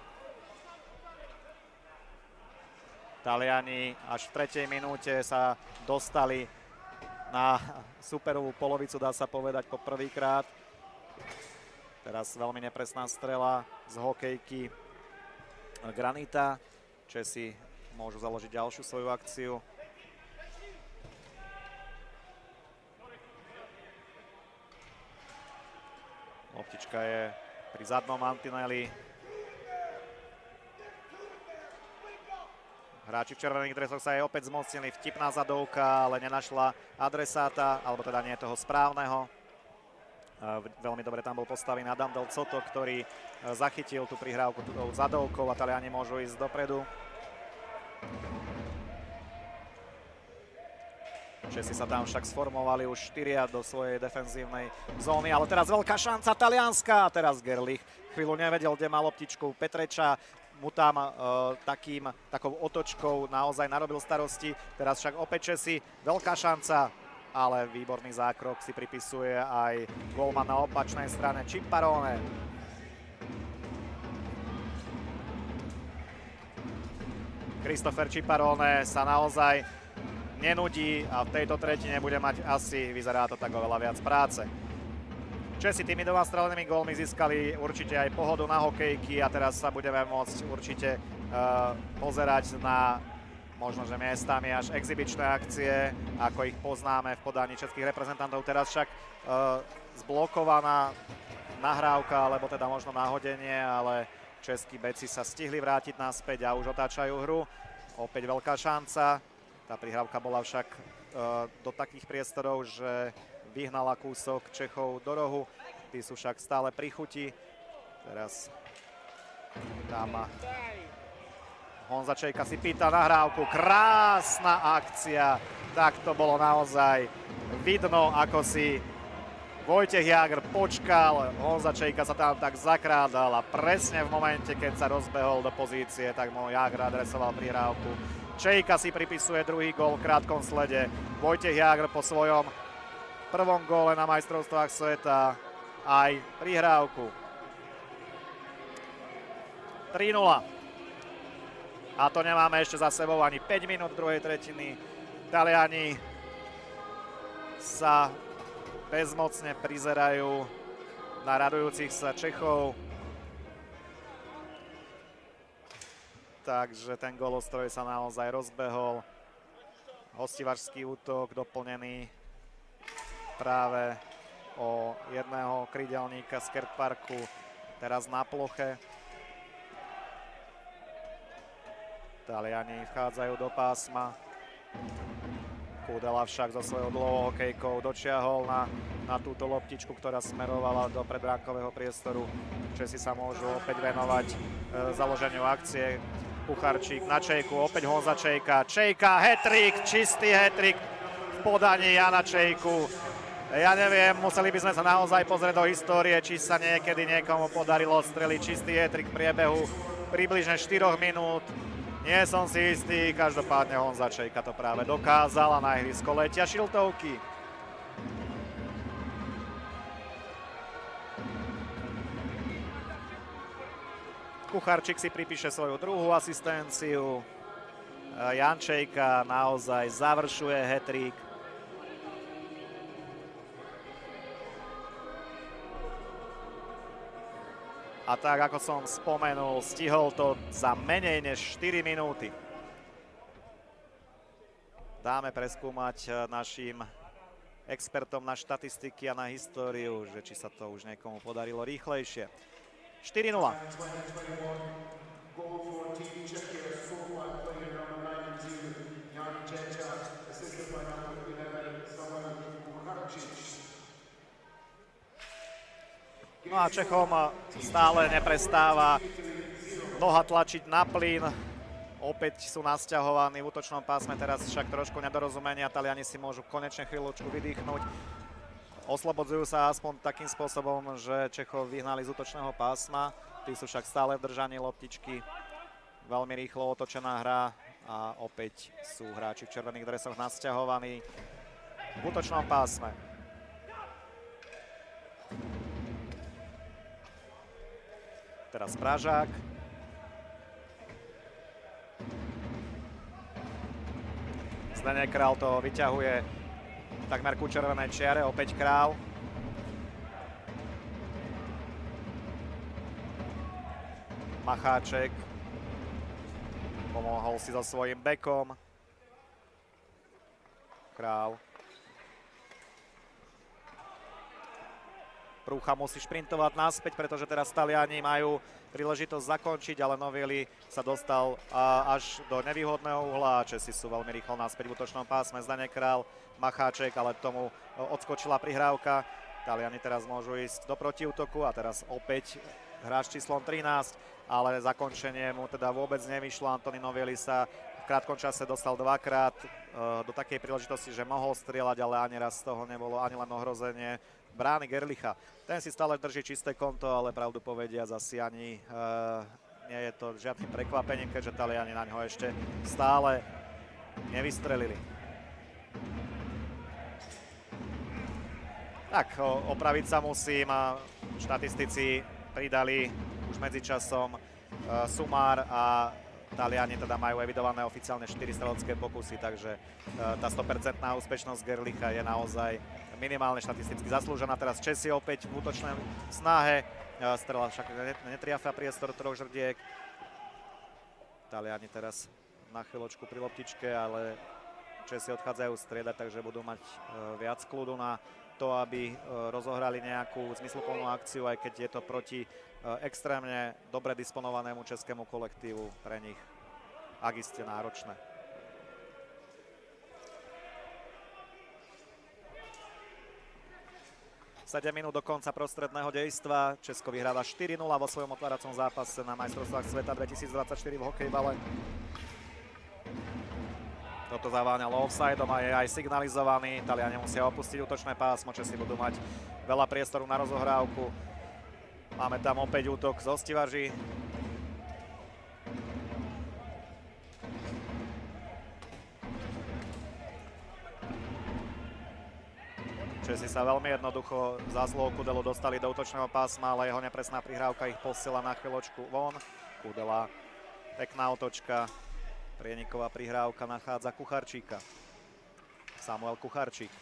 Taliani až v 3. minúte sa dostali na superovú polovicu, dá sa povedať, po prvýkrát. Teraz veľmi nepresná strela z hokejky Granita. Česi môžu založiť ďalšiu svoju akciu. Loptička je pri zadnom mantineli. Hráči v červených dresoch sa jej opäť zmocnili. Vtipná zadovka, ale nenašla adresáta, alebo teda nie toho správneho. Veľmi dobre tam bol postavený Adam Del Zotto, ktorý zachytil tú prihrávku tou zadovkou a Taliani môžu ísť dopredu. Česi sa tam však sformovali už 4 do svojej defenzívnej zóny, ale teraz veľká šanca talianska. A teraz Gerlich chvíľu nevedel, kde má loptičku. Petreča mu tam takou otočkou naozaj narobil starosti. Teraz však opäť Česi, veľká šanca, ale výborný zákrok si pripisuje aj gólman na opačnej strane Ciparone. Christopher Ciparone sa naozaj nenudí a v tejto tretine bude mať asi, vyzerá to tak, oveľa viac práce. Česi tými dvoma strelenými gólmi získali určite aj pohodu na hokejky a teraz sa budeme môcť určite pozerať na možno, že miestami až exibičné akcie, ako ich poznáme v podaní českých reprezentantov. Teraz však zblokovaná nahrávka, alebo teda možno nahodenie, ale českí beci sa stihli vrátiť naspäť a už otáčajú hru. Opäť veľká šanca. Tá prihrávka bola však do takých priestorov, že vyhnala kúsok Čechov do rohu. Tí sú však stále pri chuti. Teraz tam Honza Čejka si pýta nahrávku. Krásna akcia. Tak to bolo naozaj vidno, ako si Vojtech Jágr počkal. Honza Čejka sa tam tak zakrádal a presne v momente, keď sa rozbehol do pozície, tak mu Jágr adresoval prihrávku. Čejka si pripisuje druhý gól v krátkom slede. Vojtech Jágr po svojom prvom góle na majstrovstvách sveta aj prihrávku. 3-0. A to nemáme ešte za sebou ani 5 minút druhej tretiny. Taliani sa bezmocne prizerajú na radujúcich sa Čechov. Takže ten golostroj sa naozaj rozbehol. Hostivačský útok doplnený práve o jedného krídelníka z Kert Parku. Teraz na ploche. Taliani vchádzajú do pásma. Kúdela však so svojou dlhou hokejkou dočiahol na túto loptičku, ktorá smerovala do predbránkového priestoru. Česi sa môžu opäť venovať založeniu akcie. Kucharčík na Čejku, opäť Honza Čejka. Čejka, hat-trick, čistý hat-trick v podaní Jana Čejku. Ja neviem, museli by sme sa naozaj pozrieť do histórie, či sa niekedy niekomu podarilo streliť čistý hat-trick v priebehu približne 4 minút. Nie som si istý, každopádne Honza Čejka to práve dokázal a na ihrisko letia šiltovky. Kucharčík si pripíše svoju druhú asistenciu. Jan Čejka naozaj završuje hat-trick. A tak, ako som spomenul, stihol to za menej než 4 minúty. Dáme preskúmať našim expertom na štatistiky a na históriu, že či sa to už niekomu podarilo rýchlejšie. 4-0. No a Čechom stále neprestáva noha tlačiť na plyn. Opäť sú nasťahovaní v útočnom pásme, teraz však trošku nedorozumenia. Taliani si môžu konečne chvíľočku vydýchnuť. Oslobodzujú sa aspoň takým spôsobom, že Čechov vyhnali z útočného pásma. Tí sú však stále v držaní loptičky. Veľmi rýchlo otočená hra a opäť sú hráči v červených dresoch nasťahovaní v útočnom pásme. Teraz Pražák. Zdeněk Král to vyťahuje takmer ku červenej čiare, opäť Král. Macháček pomohol si so svojím bekom. Král. Prúcha musí šprintovať naspäť, pretože teraz Taliani majú príležitosť zakončiť, ale Novieli sa dostal až do nevýhodného uhla. Česi sú veľmi rýchlo naspäť v útočnom pásme. Zdeněk Král, Macháček, ale tomu odskočila prihrávka. Taliani teraz môžu ísť do protiútoku a teraz opäť hráč číslom 13, ale zakončenie mu teda vôbec nevyšlo. Antoni Novieli sa krátkom čase dostal dvakrát do takej príležitosti, že mohol strieľať, ale ani raz z toho nebolo ani len ohrozenie brány Gerlicha. Ten si stále drží čisté konto, ale pravdu povediac asi ani nie je to žiadnym prekvapením, keďže Taliani na ňo ešte stále nevystrelili. Tak, opraviť sa musím. Štatistici pridali už medzičasom sumár a Taliani teda majú evidované oficiálne 4 strelecké pokusy, takže tá 100% úspešnosť Gerlicha je naozaj minimálne štatisticky zaslúžená. Teraz Česi opäť v útočnej snahe. Strela však netriafa priestor troch žrdiek. Taliani teraz na chvíľočku pri loptičke, ale Česi odchádzajú striedať, takže budú mať viac kľudu na to, aby rozohrali nejakú zmysluplnú akciu, aj keď je to proti extrémne dobre disponovanému českému kolektívu, pre nich ak iste náročné. Sedem minút do konca prostredného dejstva. Česko vyhráva 4-0 vo svojom otváracom zápase na majstrovstvách sveta 2024 v hokejbale. Toto zaváňalo offsideom a je aj signalizovaný. Taliani musia opustiť útočné pásmo, Česi budú mať veľa priestoru na rozohrávku. Máme tam opäť útok z Ostivarží. Česi sa veľmi jednoducho za zlou Kudelu dostali do útočného pásma, ale jeho nepresná prihrávka ich posiela na chvíľočku von. Kudela, pekná otočka. Prieniková prihrávka nachádza Kucharčíka. Samuel Kucharčík.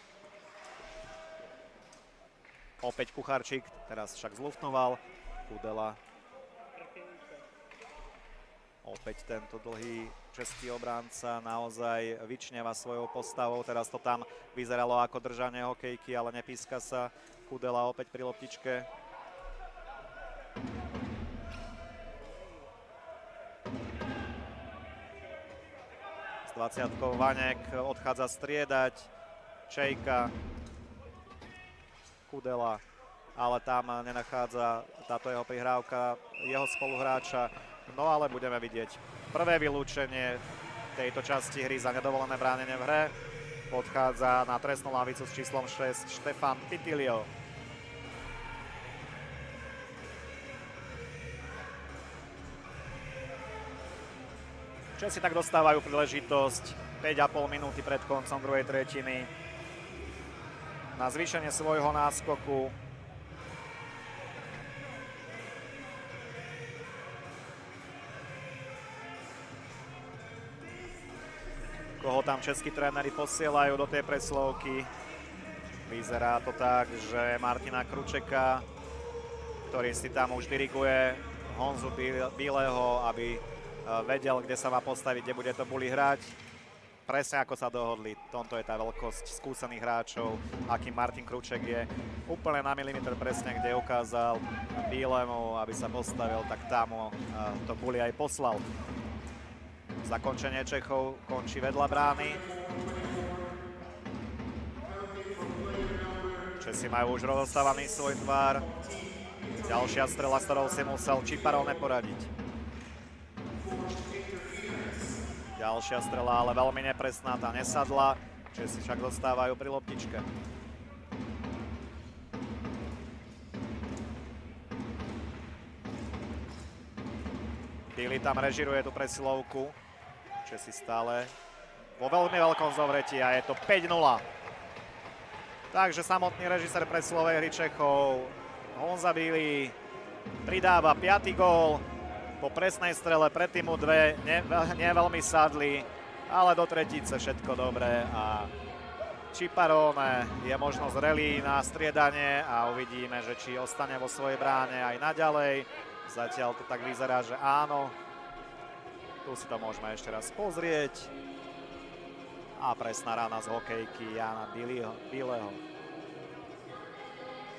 Opäť Kucharčík, teraz však zluftnoval. Kudela. Opäť tento dlhý český obránca naozaj vyčneva svojou postavou. Teraz to tam vyzeralo ako držanie hokejky, ale nepíska sa. Kudela opäť pri loptičke. S 20-kou Vanek odchádza striedať. Čejka. Kudela. Ale tam nenachádza táto jeho prihrávka jeho spoluhráča. No ale budeme vidieť prvé vylúčenie tejto časti hry za nedovolené bránenie v hre. Odchádza na trestnú lavicu s číslom 6 Štefan Pitilio. Česi tak dostávajú príležitosť 5,5 minúty pred koncom druhej tretiny na zvýšenie svojho náskoku. Koho tam českí tréneri posielajú do tej preslovky. Vyzerá to tak, že Martina Kručeka, ktorý si tam už diriguje Honzu Bíleho, aby vedel, kde sa má postaviť, kde bude to Buli hrať. Presne ako sa dohodli, tomto je tá veľkosť skúsených hráčov, aký Martin Kruček je. Úplne na milimeter presne, kde ukázal Bílemu, aby sa postavil, tak tam to Buli aj poslal. Zakončenie Čechov končí vedľa brány. Česi majú už rozostávaný svoj tvár. Ďalšia strela, s ktorou si musel Ciparone poradiť. Ďalšia strela, ale veľmi nepresná, tá nesadla. Česi však dostávajú pri loptičke. Bíli tam režiruje tú presilovku. Česi stále vo veľmi veľkom zovretí a je to 5-0. Takže samotný režisér presilovej hry Čechov Honza Bíli pridáva 5. gól po presnej strele, predtým mu dve nie veľmi sadli, ale do tretice všetko dobré a Ciparone je možno zrelý na striedanie a uvidíme, že či ostane vo svojej bráne aj naďalej. Zatiaľ to tak vyzerá, že áno. Tu si to môžeme ešte raz pozrieť. A presná rána z hokejky Jána Bíleho.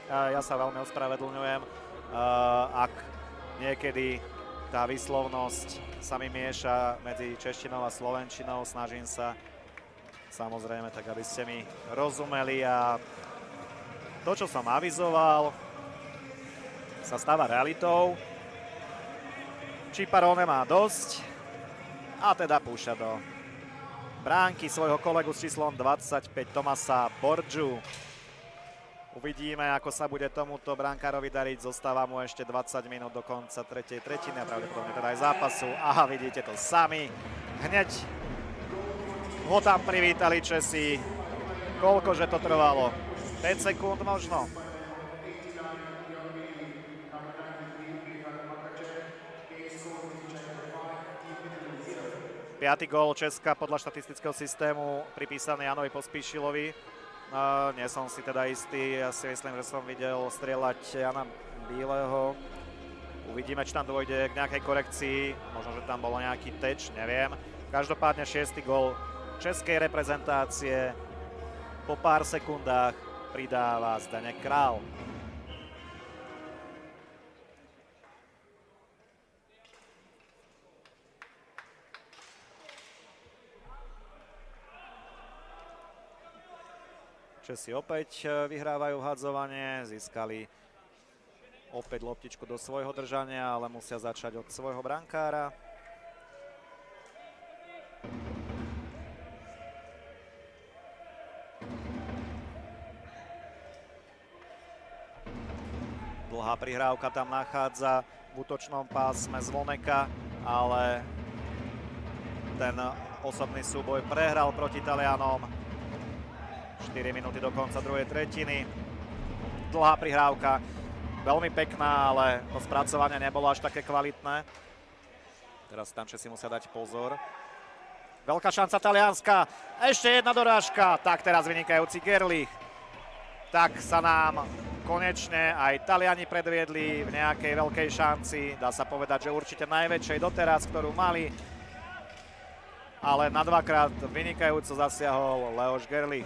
Ja sa veľmi ospravedlňujem, ak niekedy tá výslovnosť sa mi mieša medzi češtinou a slovenčinou. Snažím sa samozrejme tak, aby ste mi rozumeli a to, čo som avizoval, sa stáva realitou. Ciparone má dosť a teda púšťa do bránky svojho kolegu s číslom 25 Tomasa Bordžu. Uvidíme, ako sa bude tomuto brankárovi dariť. Zostáva mu ešte 20 minút do konca tretej tretiny a pravdepodobne teda aj zápasu. Aha, vidíte to sami. Hneď ho tam privítali Česi. Koľkože to trvalo? 5 sekúnd možno. Piatý gól Česka podľa štatistického systému pripísaný Janovi Pospíšilovi. Nie som si teda istý, ja si myslím, že som videl strieľať Jana Bíleho. Uvidíme, či tam dôjde k nejakej korekcii, možno, že tam bolo nejaký teč, neviem. Každopádne 6. gól českej reprezentácie po pár sekundách pridáva Zdeněk Král. Česi opäť vyhrávajú hadzovanie, získali opäť loptičku do svojho držania, ale musia začať od svojho brankára. Dlhá prihrávka tam nachádza v útočnom pásme Zvoneka, ale ten osobný súboj prehral proti Talianom. 4 minúty do konca druhej tretiny. Dlhá prihrávka, veľmi pekná, ale to spracovanie nebolo až také kvalitné. Teraz tam Česi musia dať pozor. Veľká šanca Talianska, ešte jedna dorážka, tak teraz vynikajúci Gerlich. Tak sa nám konečne aj Taliani predviedli v nejakej veľkej šanci. Dá sa povedať, že určite najväčšej doteraz, ktorú mali. Ale na dvakrát vynikajúco zasiahol Leoš Gerlich.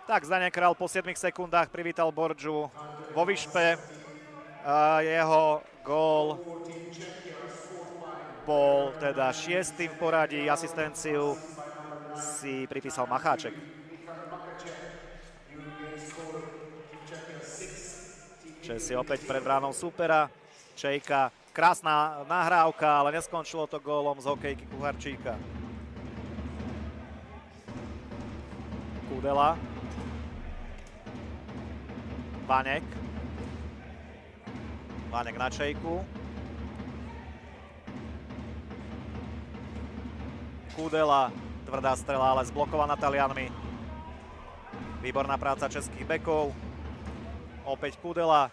Tak Zdeněk Král po 7 sekundách privítal Bordžu vo výšpe. Jeho gól bol teda 6. v poradí, asistenciu si pripísal Macháček. Česi opäť pred bránou súpera. Čejka, krásna nahrávka, ale neskončilo to gólom z hokejky Kucharčíka. Kudela. Vanek. Vanek na Čejku. Kudela, tvrdá strela, ale zblokovaná Talianmi. Výborná práca českých bekov. Opäť Kudela.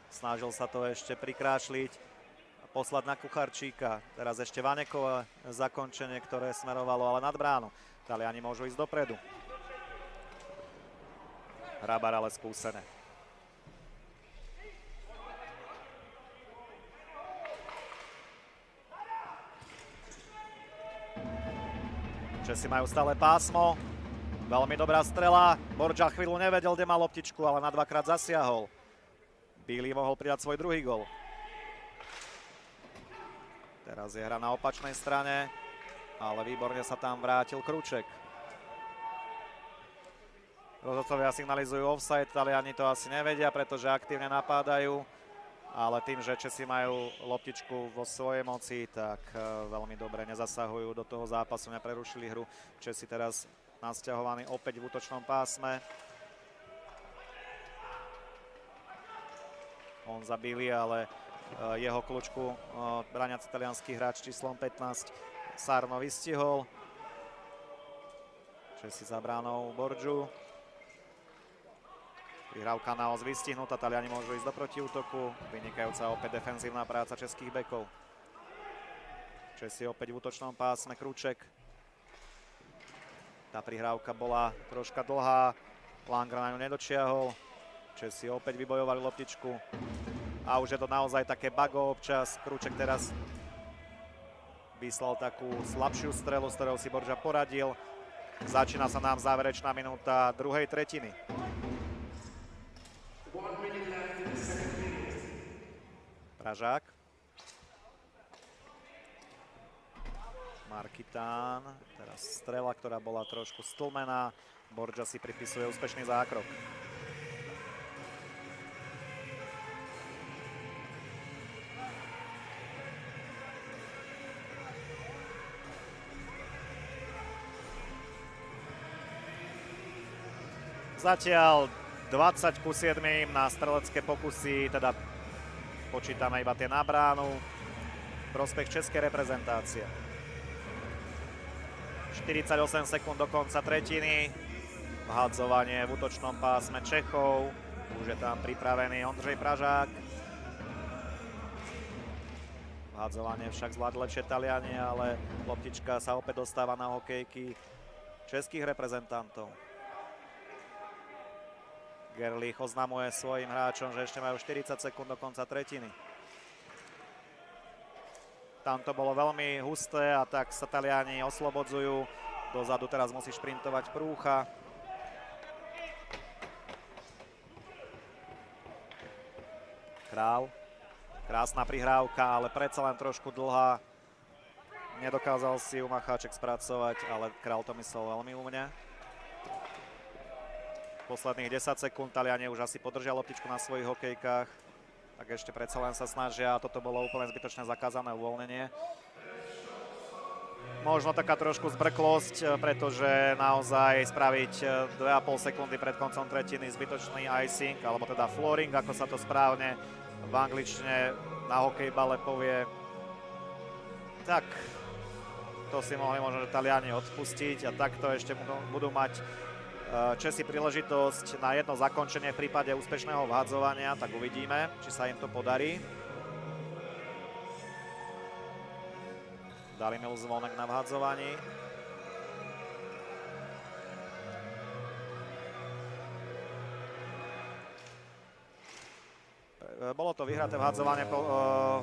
Snažil sa to ešte prikrášliť a poslať na Kucharčíka. Teraz ešte Vanekové zakončenie, ktoré smerovalo ale nad bránu. Taliani môžu ísť dopredu. Hrabar ale skúsené. Česi majú stále pásmo. Veľmi dobrá strela. Bordža chvíľu nevedel, kde má loptičku, ale na dvakrát zasiahol. Bílý mohol pridať svoj druhý gól. Teraz je hra na opačnej strane, ale výborne sa tam vrátil Krúček. Rozhodcovia signalizujú offside, Taliani to asi nevedia, pretože aktívne napádajú. Ale tým, že Česi majú loptičku vo svojej moci, tak veľmi dobre nezasahujú do toho zápasu, neprerušili hru. Česi teraz nasťahovaní opäť v útočnom pásme. On zabili, ale jeho kľúčku brániaci taliansky hráč číslom 15 Sarno vystihol. Česi za bránou Bordžu. Prihrávka naozaj vystihnutá, Taliani môžu ísť do protiútoku. Vynikajúca opäť defenzívna práca českých bekov. Česi opäť v útočnom pásme, Krúček. Tá prihrávka bola troška dlhá, Langer na ňu nedočiahol. Česi opäť vybojovali loptičku. A už je to naozaj také bago občas. Krúček teraz vyslal takú slabšiu strelu, s ktorou si Bordža poradil. Začína sa nám záverečná minúta druhej tretiny. Pražák. Markitán. Teraz strela, ktorá bola trošku stlmená. Bordža si pripisuje úspešný zákrok. Zatiaľ 20-7 na strelecké pokusy, teda počítame iba tie na bránu. Prospech českej reprezentácie. 48 sekúnd do konca tretiny. Vhadzovanie v útočnom pásme Čechov. Už je tam pripravený Ondřej Pražák. Vhadzovanie však zvládli lepšie Taliani, ale loptička sa opäť dostáva na hokejky českých reprezentantov. Gerlich oznamuje svojim hráčom, že ešte majú 40 sekúnd do konca tretiny. Tam to bolo veľmi husté a tak sa Taliani oslobodzujú. Dozadu teraz musí šprintovať Prúcha. Král. Krásna prihrávka, ale predsa len trošku dlhá. Nedokázal si ju Macháček spracovať, ale Král to myslel veľmi umne. Posledných 10 sekúnd Taliani už asi podržia loptičku na svojich hokejkách. Tak ešte predsa len sa snažia, toto bolo úplne zbytočne zakázané uvoľnenie. Možno taká trošku zbrklosť, pretože naozaj spraviť 2,5 sekundy pred koncom tretiny zbytočný icing, alebo teda flooring, ako sa to správne v angličtine na hokejbale povie. Tak, to si mohli možno Taliani odpustiť a takto ešte budú mať Česi príležitosť na jedno zakončenie v prípade úspešného vhadzovania, tak uvidíme, či sa im to podarí. Dali Mil zvonek na vhadzovaní. Bolo to vyhraté vhadzovanie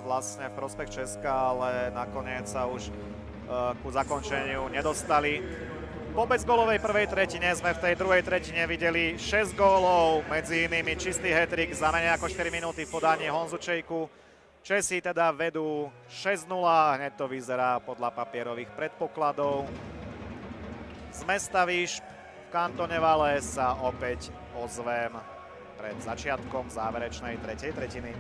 vlastne v prospech Česka, ale nakoniec sa už ku zakončeniu nedostali. Po bezgólovej prvej tretine sme v tej druhej tretine videli 6 gólov, medzi inými čistý hat-trick za menej ako 4 minúty v podaní Honzu Čejku. Česi teda vedú 6-0, hneď to vyzerá podľa papierových predpokladov. Z mesta Výš v kantone Valais sa opäť ozvem pred začiatkom záverečnej tretej tretiny.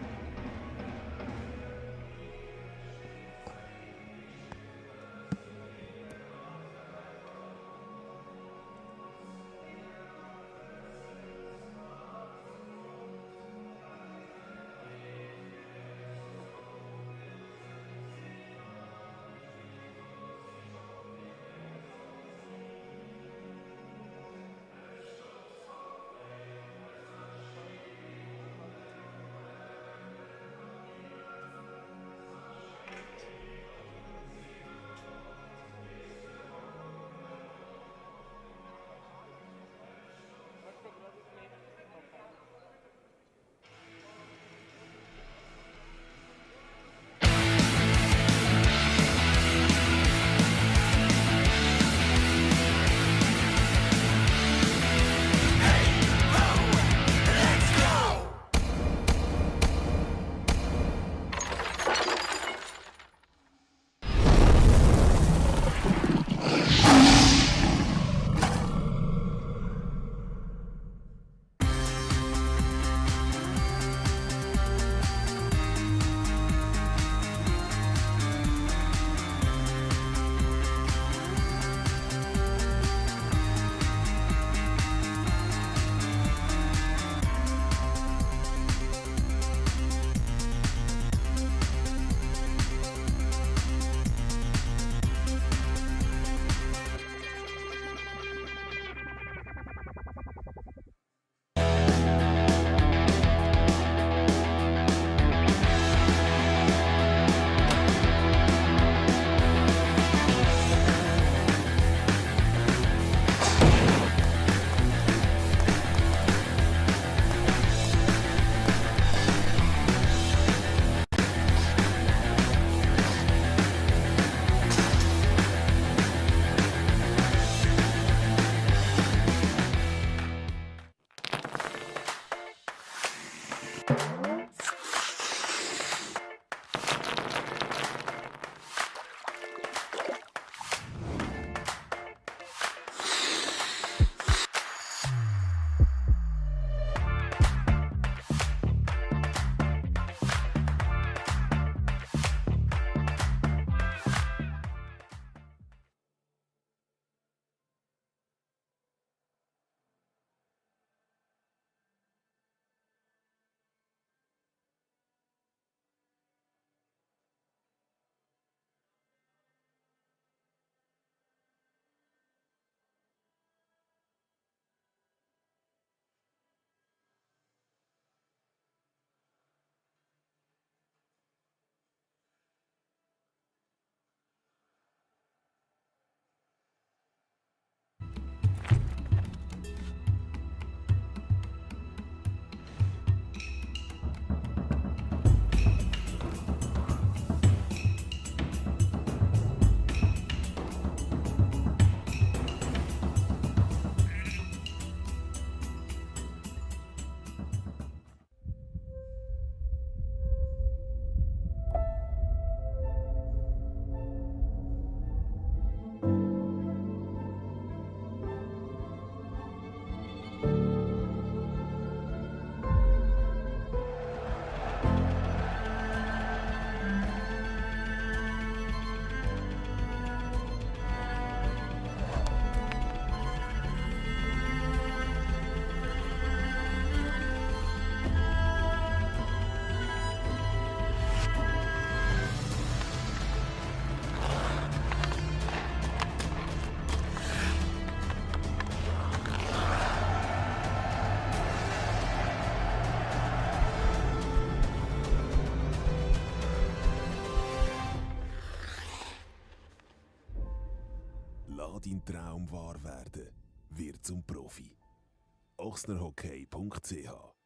Lass deinen Traum wahr werden. Wird zum Profi. ochsnerhockey.ch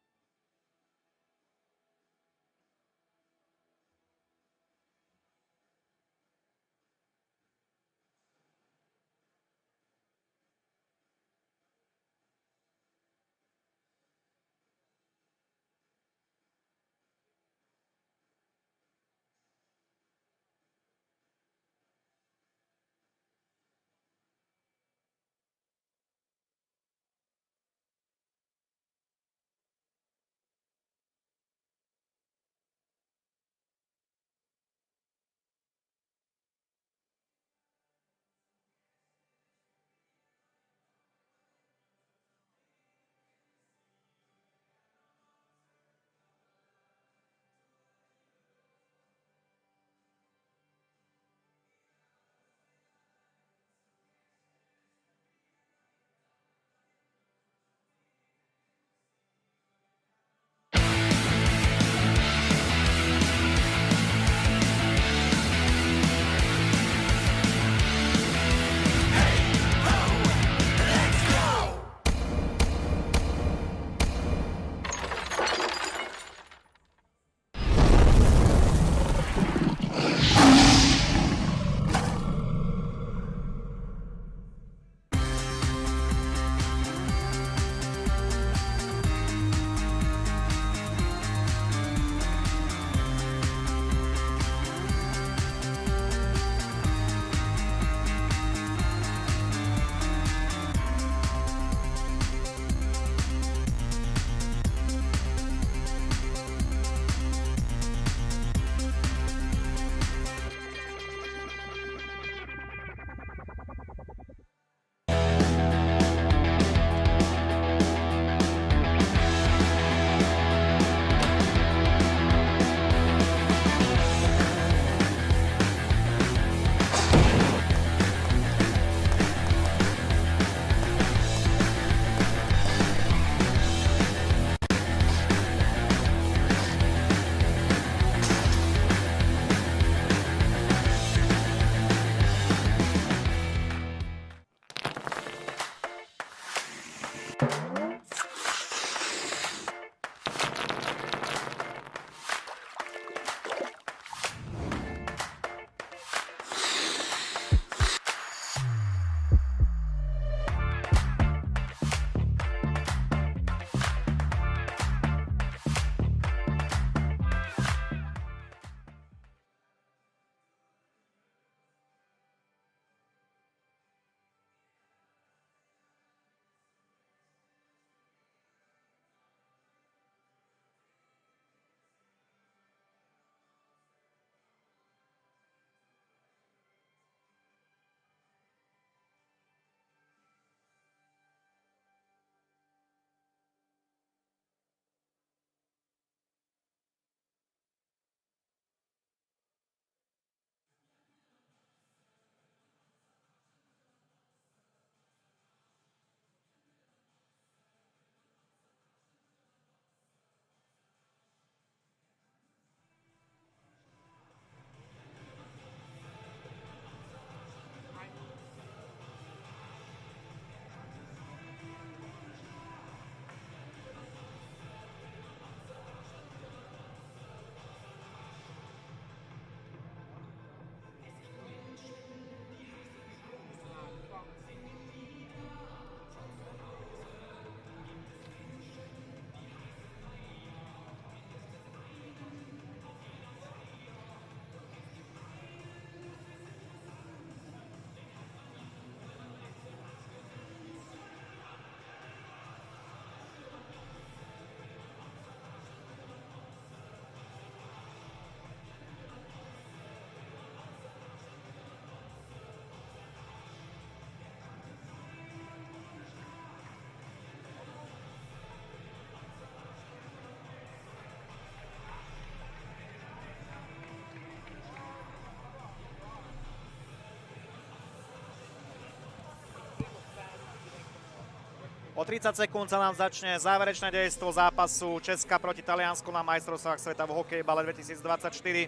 O 30 sekúnd sa nám začne záverečné dejstvo zápasu Česka proti Taliansku na majstrovstvách sveta v hokejbale 2024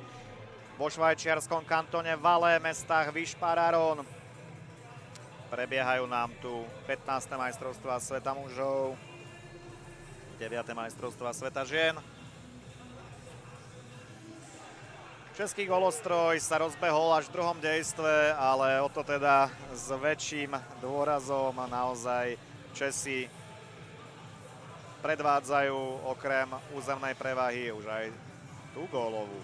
vo švajčiarskom kantone Valais, mestách Višpar a Ron. Prebiehajú nám tu 15. majstrovstvá sveta mužov, 9. majstrovstvá sveta žien. Český golostroj sa rozbehol až v druhom dejstve, ale o to teda s väčším dôrazom. Naozaj Česi predvádzajú okrem územnej prevahy už aj tú gólovú.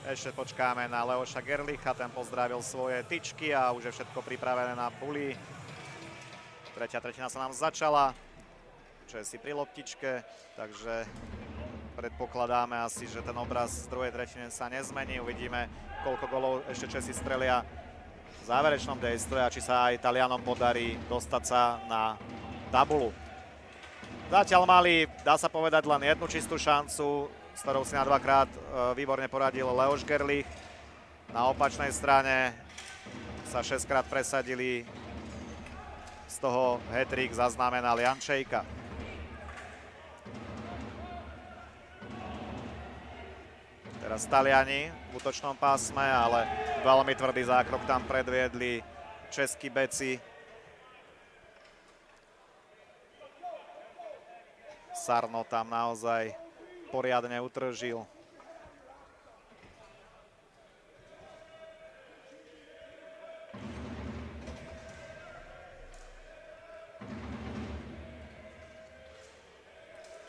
Ešte počkáme na Leoša Gerlicha, ten pozdravil svoje tyčky a už je všetko pripravené na buli. Tretia tretina sa nám začala. Česi pri loptičke, takže predpokladáme asi, že ten obraz z druhej tretiny sa nezmení. Uvidíme, koľko golov ešte Česi strelia v záverečnom dejstve a či sa aj Talianom podarí dostať sa na tabulu. Zatiaľ mali, dá sa povedať, len jednu čistú šancu, s ktorou si na dvakrát výborne poradil Leoš Gerlich. Na opačnej strane sa 6-krát presadili, z toho hat-trick zaznamenal Jan Čejka. Teraz Taliani v útočnom pásme, ale veľmi tvrdý zákrok tam predviedli českí beci. Sarno tam naozaj poriadne utržil.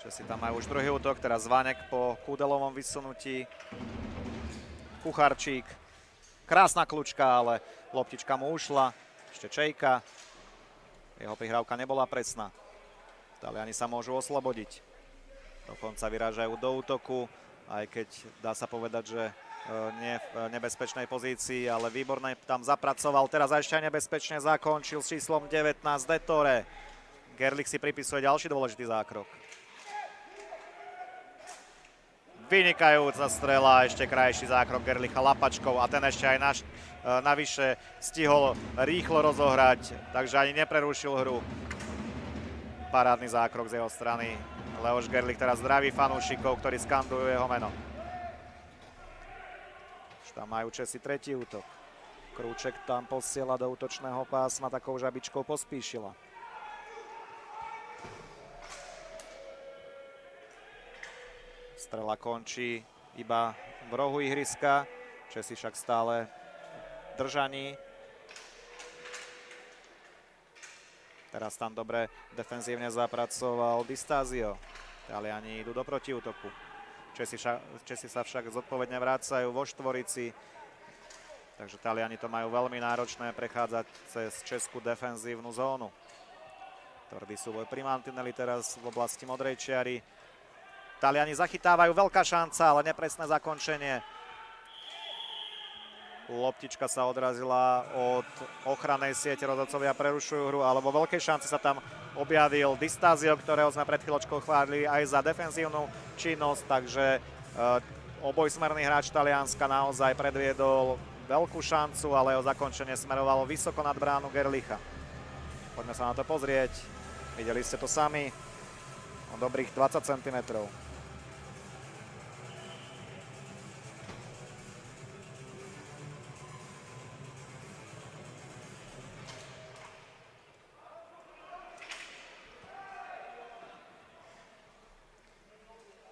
Česi tam majú už druhý útok, teraz Vanek po Kúdelovom vysunutí. Kucharčík. Krásna kľúčka, ale loptička mu ušla. Ešte Čejka. Jeho prihrávka nebola presná. Taliani sa môžu oslobodiť. Dokonca vyrážajú do útoku, aj keď dá sa povedať, že nie v nebezpečnej pozícii, ale výborne tam zapracoval. Teraz ešte aj nebezpečne zakončil s číslom 19 Detore. Gerlich si pripisuje ďalší dôležitý zákrok. Vynikajúca strela, ešte krajší zákrok Gerlicha lapačkou a ten ešte aj navyše stihol rýchlo rozohrať, takže ani neprerušil hru. Parádny zákrok z jeho strany. Leoš Gerlich teraz zdraví fanúšikov, ktorí skandujú jeho meno. Už tam majú Česi tretí útok. Krúček tam posiela do útočného pásma takou žabičkou Pospíšila. Strela končí iba v rohu ihriska. Česi však stále v držaní. Teraz tam dobre defenzívne zapracoval Di Stasio. Taliani idú do protiútoku. Česi sa však zodpovedne vrácajú vo štvorici. Takže Taliani to majú veľmi náročné prechádzať cez českú defenzívnu zónu. Tvrdý súboj pri mantineli teraz v oblasti modrej čiary. Taliani zachytávajú, veľká šanca, ale nepresné zakončenie. Loptička sa odrazila od ochrannej siete, rozhodcovia prerušujú hru, ale vo veľkej šanci sa tam objavil Di Stasio, ktorého sme pred chvíľočkou chválili aj za defenzívnu činnosť, takže obojsmerný hráč Talianska naozaj predviedol veľkú šancu, ale jeho zakončenie smerovalo vysoko nad bránu Gerlicha. Poďme sa na to pozrieť, videli ste to sami, o dobrých 20 cm.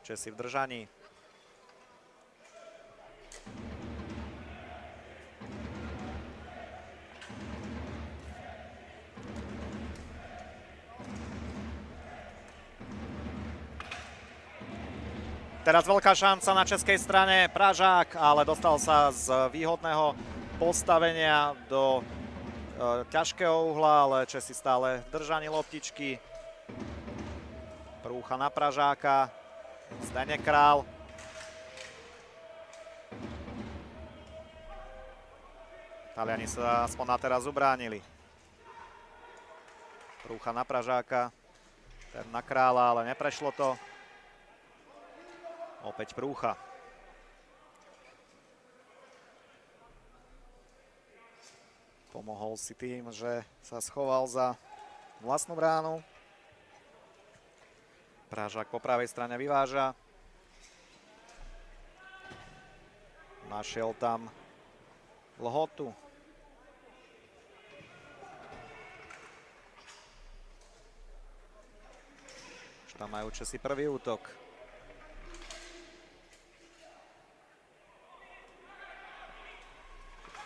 Česi v držaní. Teraz veľká šanca na českej strane, Pražák, ale dostal sa z výhodného postavenia do ťažkého uhla, ale Česi stále v držaní loptičky. Prúcha na Pražáka. Zdeněk Král. Taliani sa aspoň na teraz ubránili. Prúcha na Pražáka. Ten na Krála, ale neprešlo to. Opäť prúcha. Pomohol si tým, že sa schoval za vlastnú bránu. Pražák po pravej strane vyváža. Našiel tam Lhotu. Tam majú Česi prvý útok.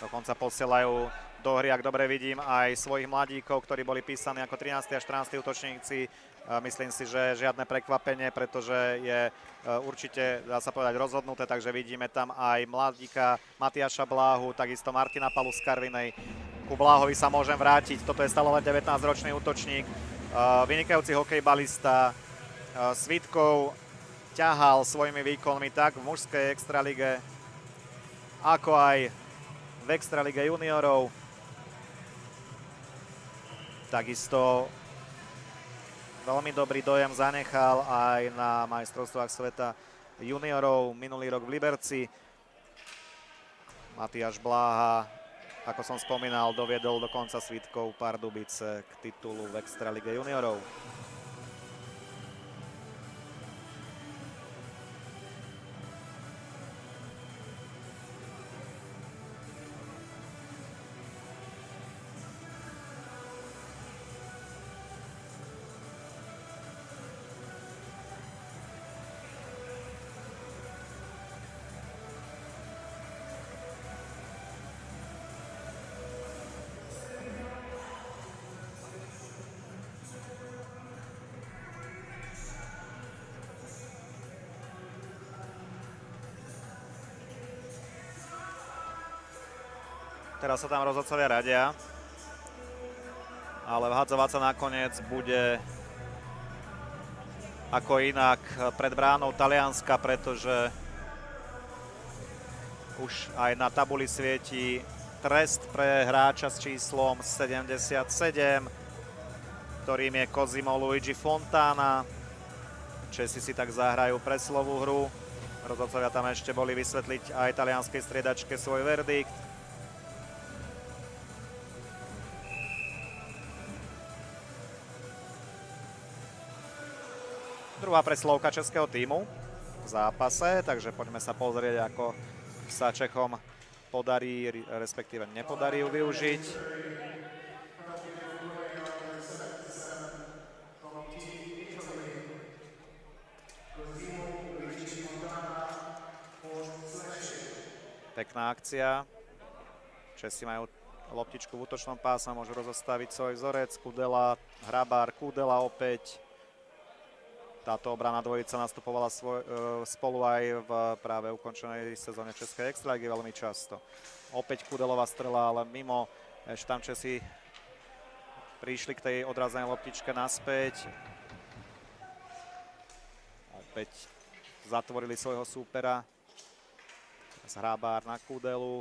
Dokonca posielajú do hry, ak dobre vidím, aj svojich mladíkov, ktorí boli písaní ako 13. a 14. útočníci. Myslím si, že žiadne prekvapenie, pretože je určite, dá sa povedať, rozhodnuté, takže vidíme tam aj mladíka Matiáša Bláhu, takisto Martina Palu z Karvinej. Ku Bláhovi sa môžem vrátiť, toto je stále len 19-ročný útočník, vynikajúci hokejbalista, Svitkov ťahal svojimi výkonmi tak v mužskej extralige, ako aj v extralige juniorov. Takisto veľmi dobrý dojem zanechal aj na majstrovstvách sveta juniorov minulý rok v Liberci. Matiáš Bláha, ako som spomínal, doviedol dokonca Svitkov Pardubice k titulu v extralige juniorov. Teraz sa tam rozhodcovia radia, ale vhadzovať sa nakoniec bude ako inak pred bránou Talianska, pretože už aj na tabuli svieti trest pre hráča s číslom 77, ktorým je Cosimo Luigi Fontana. Česi si tak zahrajú preslovú hru. Rozhodcovia tam ešte boli vysvetliť aj talianskej striedačke svoj verdikt. Druhá preslovka českého týmu v zápase, takže poďme sa pozrieť, ako sa Čechom podarí, respektíve nepodarí ju využiť. Pekná akcia. Česi majú loptičku v útočnom páse, môžu rozostaviť svoj vzorec. Kudela, Hrabár, Kudela opäť. Táto obrana dvojica nastupovala spolu aj v práve ukončenej sezóne Českej extraligy veľmi často. Opäť Kudelová strela, ale mimo. Ešte tam Česi prišli k tej odrazenej loptičke naspäť. Opäť zatvorili svojho súpera. Hrabár na Kudelu.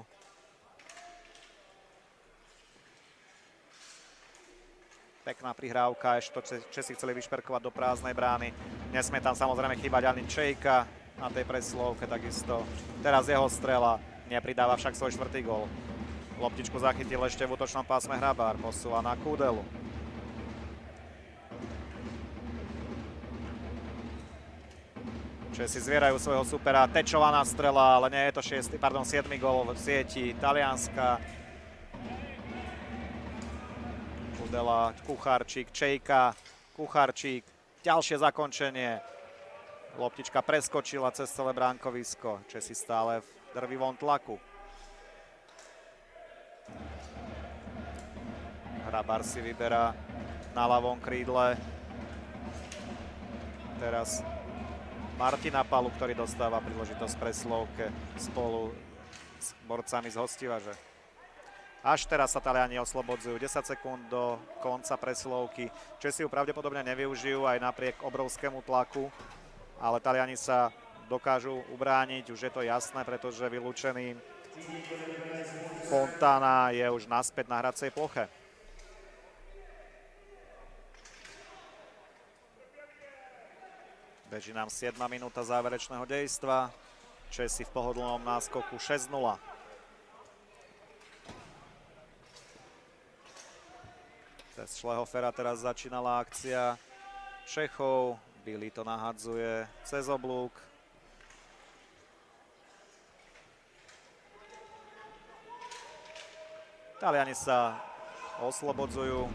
Pekná prihrávka, ešte to Česi chceli vyšperkovať do prázdnej brány. Nesmie tam samozrejme chýbať ani Čejka na tej preslovke takisto. Teraz jeho strela, nepridáva však svoj štvrtý gól. Loptičku zachytil ešte v útočnom pásme Hrabár, posúva na Kudelu. Česi zvierajú svojho supera, tečovaná strela, ale nie je to 7. gól v sieti Talianska. Kudela, Kucharčík, Čejka, Kucharčík, ďalšie zakončenie. Loptička preskočila cez celé bránkovisko. Česi stále v drvivom tlaku. Hrabár si vyberá na ľavom krídle. Teraz Martina Palu, ktorý dostáva príležitosť preslovke spolu s borcami z Hostivaže. Až teraz sa Taliani oslobodzujú. 10 sekúnd do konca preslovky. Česi ju pravdepodobne nevyužijú aj napriek obrovskému tlaku, ale Taliani sa dokážu ubrániť, už je to jasné, pretože vylúčený Fontana je už naspäť na hracej ploche. Beží nám 7. minúta záverečného dejstva. Česi v pohodlnom náskoku 6-0. Cez Šlehofera teraz začínala akcia Čechov. Billy to nahadzuje cez oblúk. Taliani sa oslobodzujú.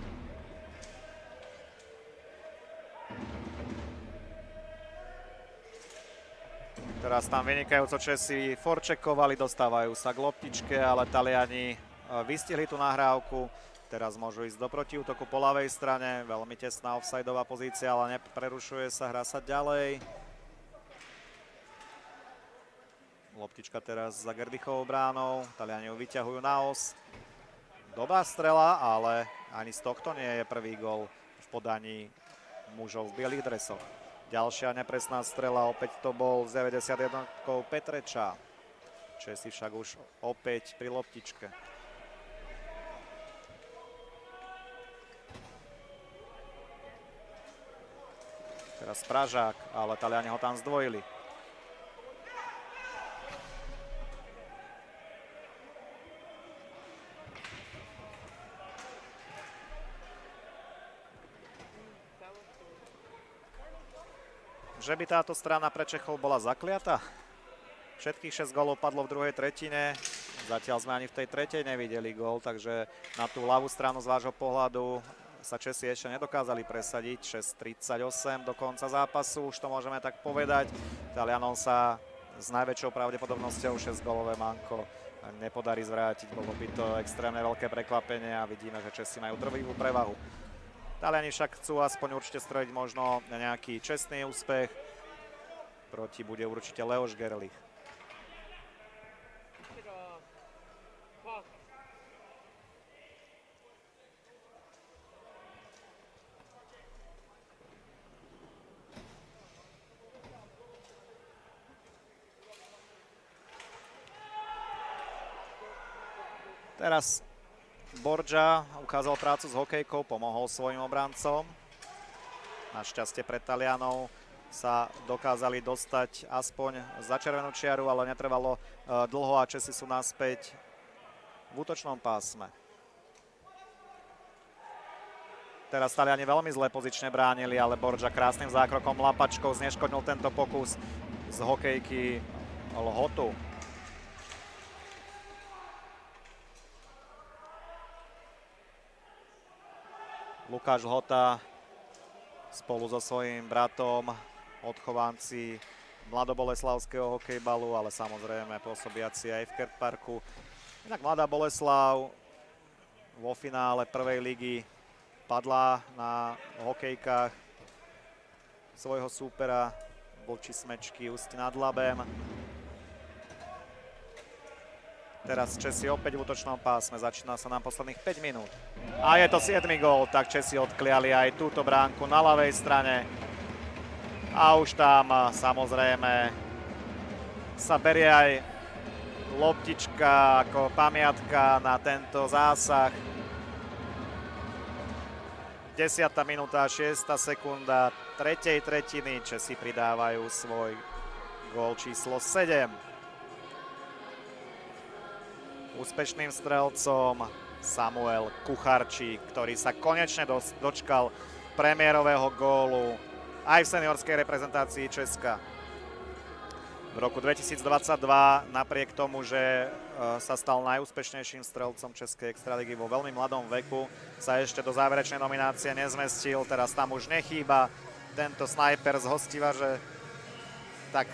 Teraz tam vynikajúco Česi forčekovali, dostávajú sa k loptičke, ale Taliani vystihli tú nahrávku. Teraz môžu ísť do protiútoku po ľavej strane. Veľmi tesná offsideová pozícia, ale neprerušuje sa, hrá sa ďalej. Loptička teraz za Gerdichovou bránou. Taliani ju vyťahujú na os. Dobrá strela, ale ani z tohto nie je prvý gól v podaní mužov v bielých dresoch. Ďalšia nepresná strela, opäť to bol z 91 Petreča. Česi však už opäť pri loptičke. Teraz Pražák, ale Taliani ho tam zdvojili. Že by táto strana pre Čechov bola zakliata? Všetkých 6 gólov padlo v druhej tretine. Zatiaľ sme ani v tej tretej nevideli gól, takže na tú ľavú stranu z vášho pohľadu sa Česi ešte nedokázali presadiť. 6:38 do konca zápasu, už to môžeme tak povedať. Talianom sa s najväčšou pravdepodobnosťou 6-gólové manko nepodarí zvrátiť. Bolo by to extrémne veľké prekvapenie a vidíme, že Česi majú drvivú prevahu. Taliani však chcú aspoň určite strojiť možno nejaký čestný úspech. Proti bude určite Leoš Gerlich. Teraz Borgia ukázal prácu s hokejkou, pomohol svojim obrancom. Našťastie pre Talianov sa dokázali dostať aspoň za červenú čiaru, ale netrvalo dlho a Česi sú naspäť v útočnom pásme. Teraz Taliani veľmi zle pozične bránili, ale Borgia krásnym zákrokom lapačkou zneškodnil tento pokus z hokejky Lhotu. Lukáš Lhota spolu so svojím bratom, odchovanci mladoboleslavského hokejbalu, ale samozrejme pôsobiaci aj v Kert Parku. Inak Mladá Boleslav vo finále prvej ligy padla na hokejkách svojho súpera Vlčí Smečky Ústí nad Labem. Teraz Česi opäť v útočnom pásme, začína sa nám posledných 5 minút. A je to 7. gól, tak Česi odkliali aj túto bránku na ľavej strane. A už tam samozrejme sa berie aj loptička ako pamiatka na tento zásah. 10. minúta, 6. sekunda, 3. tretiny. Česi pridávajú svoj gól číslo 7. Úspešným strelcom Samuel Kucharčík, ktorý sa konečne dočkal premiérového gólu aj v seniorskej reprezentácii Česka. V roku 2022, napriek tomu, že sa stal najúspešnejším strelcom Českej extraligy vo veľmi mladom veku, sa ešte do záverečnej nominácie nezmestil. Teraz tam už nechýba tento snajper z Hostivaře, tak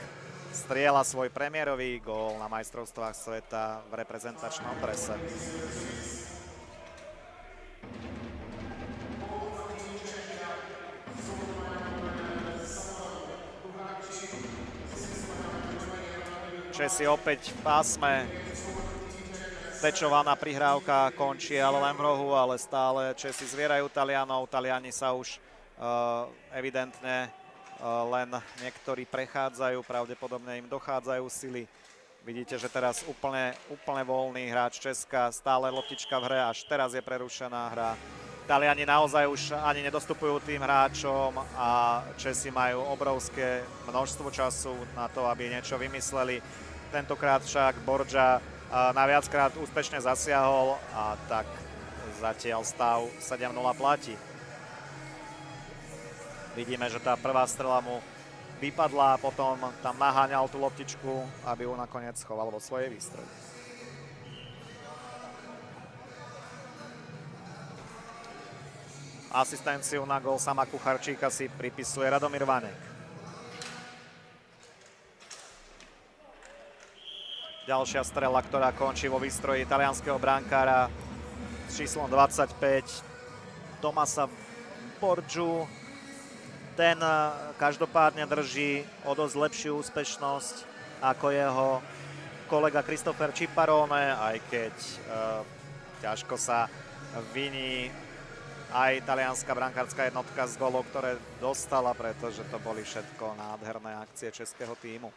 strieľa svoj premiérový gól na majstrovstvách sveta v reprezentačnom drese. Česi opäť v pásme. Tečovaná prihrávka končí ale len v rohu, ale stále Česi zvierajú Talianov. Taliani sa už evidentne len niektorí prechádzajú, pravdepodobne im dochádzajú sily. Vidíte, že teraz úplne voľný hráč Česka, stále loptička v hre, až teraz je prerušená hra. Taliani naozaj už ani nedostupujú tým hráčom a Česi majú obrovské množstvo času na to, aby niečo vymysleli. Tentokrát však Borgia na viackrát úspešne zasiahol a tak zatiaľ stav 7-0 platí. Vidíme, že tá prvá strela mu vypadla a potom tam naháňal tú loptičku, aby ju nakoniec schoval vo svojej výstroj. Asistenciu na gól sama Kucharčíka si pripisuje Radomír Vanek. Ďalšia strela, ktorá končí vo výstroji talianskeho brankára s číslom 25 Tomasa Borgiu. Ten každopádne drží o dosť lepšiu úspešnosť ako jeho kolega Christopher Ciparone, aj keď ťažko sa viní aj talianská brankárska jednotka z gólov, ktoré dostala, pretože to boli všetko nádherné akcie českého tímu.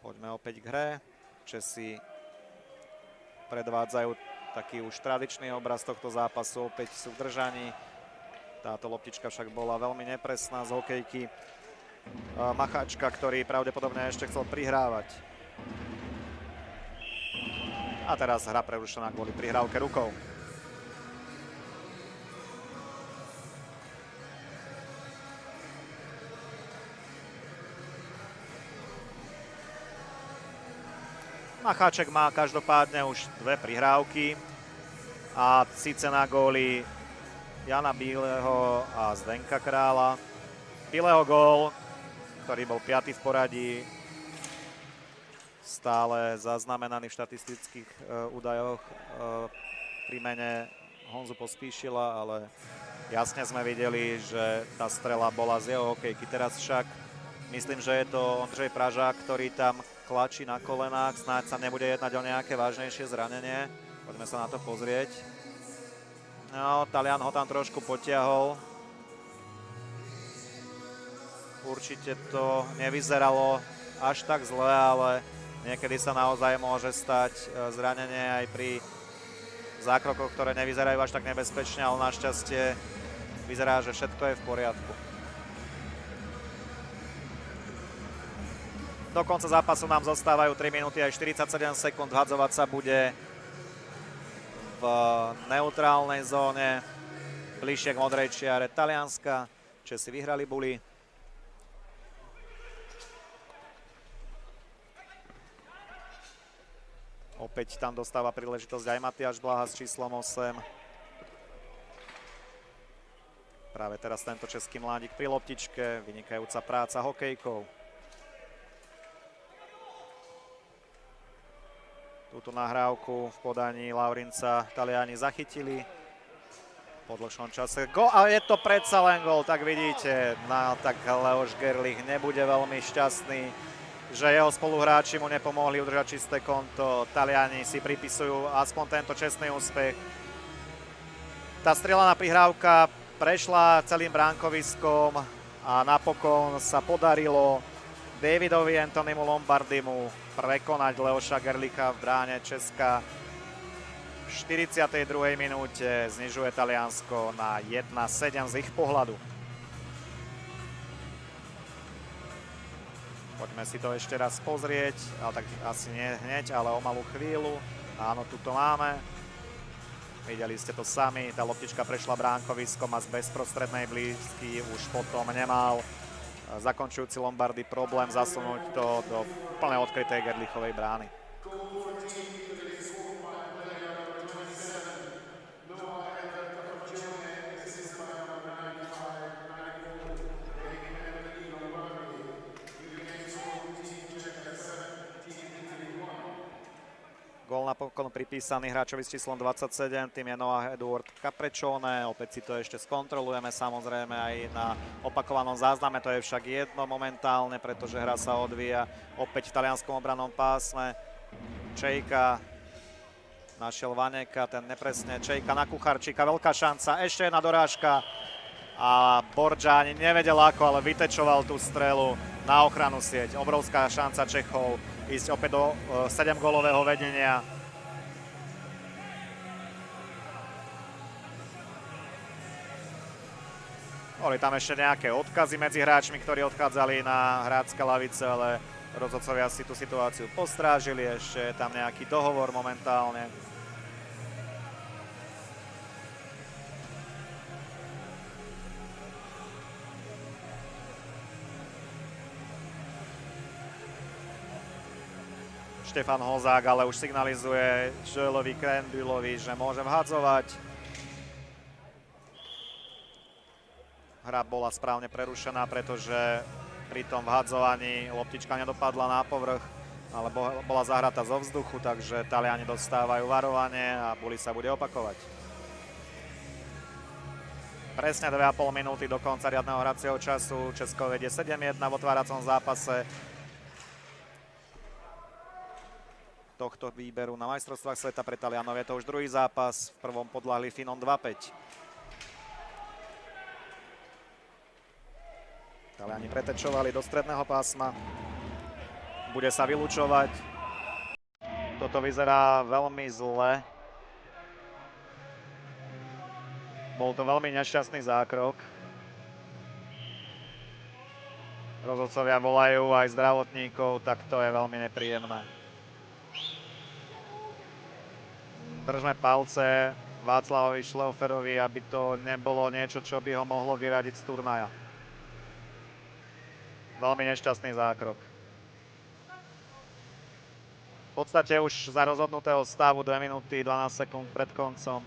Poďme opäť k hre. Česi predvádzajú taký už tradičný obraz tohto zápasu. Opäť sú v držaní. Táto loptička však bola veľmi nepresná z hokejky Macháčka, ktorý pravdepodobne ešte chcel prihrávať. A teraz hra prerušená kvôli prihrávke rukou. Macháček má každopádne už 2 prihrávky a síce na góly Jana Bíleho a Zdenka Krála. Bíleho gól, ktorý bol 5. v poradí, stále zaznamenaný v štatistických údajoch pri mene Honzu Pospíšila, ale jasne sme videli, že tá strela bola z jeho hokejky. Teraz však myslím, že je to Ondřej Pražák, ktorý tam klačí na kolenách, snáď sa nebude jednať o nejaké vážnejšie zranenie. Poďme sa na to pozrieť. No, Talian ho tam trošku potiahol. Určite to nevyzeralo až tak zle, ale niekedy sa naozaj môže stať zranenie aj pri zákrokoch, ktoré nevyzerajú až tak nebezpečne, ale našťastie vyzerá, že všetko je v poriadku. Do konca zápasu nám zostávajú 3 minúty a 47 sekúnd. Hadzovať sa bude v neutrálnej zóne, bližšie k modrej čiare Talianska. Česi vyhrali buly. Opäť tam dostáva príležitosť aj Matiáš Blaha s číslom 8. Práve teraz tento český mladík pri loptičke. Vynikajúca práca hokejkou. Túto nahrávku v podaní Laurinca Taliani zachytili po dlhšom čase. A je to predsa len gól, tak vidíte. Tak Leoš Gerlich nebude veľmi šťastný, že jeho spoluhráči mu nepomohli udržať čisté konto. Taliani si pripisujú aspoň tento čestný úspech. Tá strieľaná prihrávka prešla celým bránkoviskom a napokon sa podarilo Davidovi Antonimu Lombardimu prekonať Leoša Gerlicha v bráne Česka. V 42. minúte znižuje Taliansko na 1:7 z ich pohľadu. Poďme si to ešte raz pozrieť, ale tak asi nie hneď, ale o malú chvíľu. Áno, tu to máme. Videli ste to sami, tá loptička prešla bránkoviskom a z bezprostrednej blízky už potom nemal zakončujúci Lombardy problém zasunúť to do plne odkrytej Gerlichovej brány. Gól napokon pripísaný hráčovi s číslom 27, tým je Noah Edward Capriccione. Opäť si to ešte skontrolujeme, samozrejme aj na opakovanom zázname, to je však jedno momentálne, pretože hra sa odvíja opäť v talianskom obrannom pásme. Čejka našiel Vaneka, ten nepresne. Čejka na Kucharčíka, veľká šanca, ešte jedna dorážka a Borgia ani nevedel ako, ale vytečoval tú strelu na ochranu sieť. Obrovská šanca Čechov ísť opäť do 7-gólového vedenia. Boli tam ešte nejaké odkazy medzi hráčmi, ktorí odchádzali na hráčske lavice, ale rozhodcovia si tú situáciu postrážili. Ešte je tam nejaký dohovor momentálne. Štefan Hozák ale už signalizuje Joelovi Krendulovi, že môže vhadzovať. Hra bola správne prerušená, pretože Pri tom vhadzovaní loptička nedopadla na povrch, ale bola zahratá zo vzduchu, takže Taliani dostávajú varovanie a buli sa bude opakovať. Presne 2,5 minúty do konca riadneho hracieho času. Česko vedie 7-1 v otváracom zápase tohto výberu na majstrovstvách sveta. Pre Talianov je to už druhý zápas. V prvom podľahli Fínom 2-5. Taliani pretečovali do stredného pásma. Bude sa vylučovať. Toto vyzerá veľmi zle. Bol to veľmi nešťastný zákrok. Rozhodcovia volajú aj zdravotníkov, tak to je veľmi nepríjemné. Držme palce Václavovi Šleoferovi, aby to nebolo niečo, čo by ho mohlo vyradiť z turnaja. Veľmi nešťastný zákrok. V podstate už za rozhodnutého stavu 2 minúty 12 sekúnd pred koncom.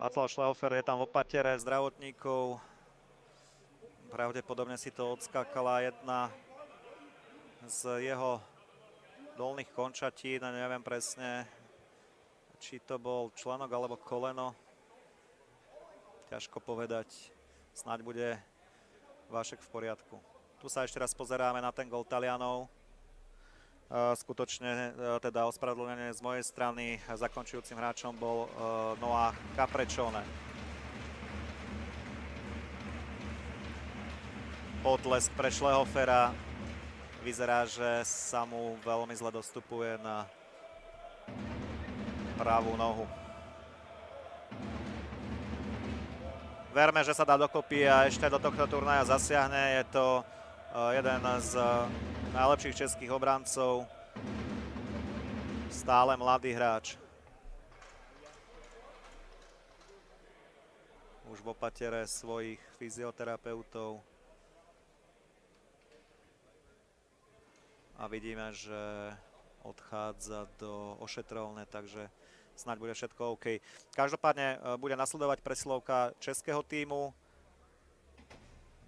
Václav Šleofer je tam v opatere zdravotníkov. Pravdepodobne si to odskákala jedna z jeho dolných končatín. Neviem presne, či to bol členok alebo koleno. Ťažko povedať. Snáď bude Vašek v poriadku. Tu sa ešte raz pozeráme na ten gól Talianov. Skutočne teda ospravedlnenie z mojej strany. Zakončujúcim hráčom bol Noah Capriccione. Potlesk pre Šlehofera. Vyzerá, že sa mu veľmi zle dostupuje na pravú nohu. Verme, že sa dá dokopy a ešte do tohto turnaja zasiahne. Je to jeden z najlepších českých obrancov. Stále mladý hráč. Už v opatere svojich fyzioterapeutov. A vidíme, že odchádza do ošetrovne, takže snáď bude všetko OK. Každopádne bude nasledovať preslovka českého tímu.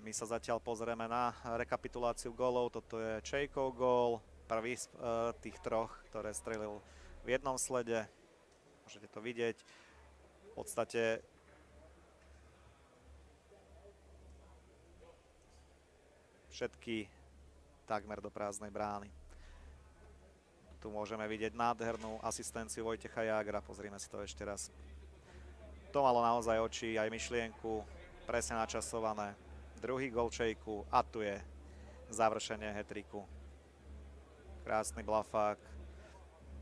My sa zatiaľ pozrieme na rekapituláciu gólov. Toto je Čejkov gól, prvý z tých troch, ktoré strelil v jednom slede. Môžete to vidieť. V podstate všetky takmer do prázdnej brány. Tu môžeme vidieť nádhernú asistenciu Vojtecha Jágra. Pozrime si to ešte raz. To malo naozaj oči aj myšlienku, presne načasované. Druhý gól Čejku a tu je završenie hat-tricku. Krásny blafák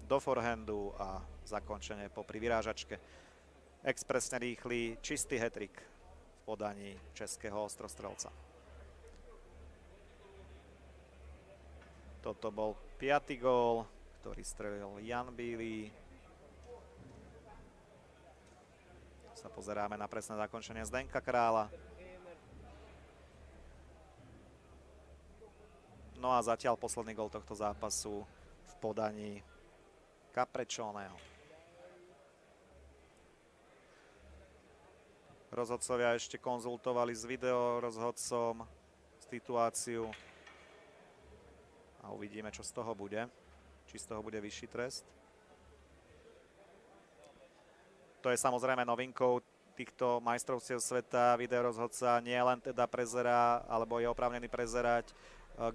do forehandu a zakončenie popri vyrážačke. Expresne rýchly, čistý hat-trick v podaní českého ostrostrelca. Toto bol 5. gól, ktorý strelil Jan Bílý. Sa pozeráme na presné zakončenie Zdenka Krála. No a zatiaľ posledný gól tohto zápasu v podaní Capriccioneho. Rozhodcovia ešte konzultovali s videorozhodcom situáciu a uvidíme, čo z toho bude. Či z toho bude vyšší trest. To je samozrejme novinkou týchto majstrovstiev sveta. Videorozhodca nie len teda prezerá, alebo je oprávnený prezerať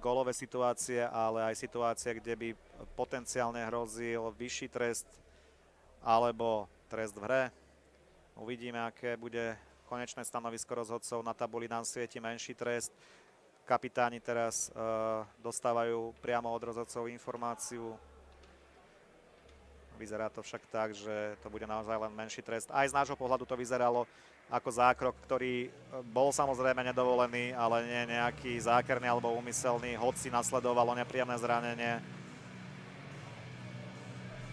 gólové situácie, ale aj situácie, kde by potenciálne hrozil vyšší trest alebo trest v hre. Uvidíme, aké bude konečné stanovisko rozhodcov. Na tabuli nám svieti menší trest. Kapitáni teraz dostávajú priamo od rozhodcov informáciu Vyzerá to však tak, že to bude naozaj len menší trest. Aj z nášho pohľadu to vyzeralo ako zákrok, ktorý bol samozrejme nedovolený, ale nie nejaký zákerný alebo úmyselný, hoci nasledovalo nepríjemné zranenie.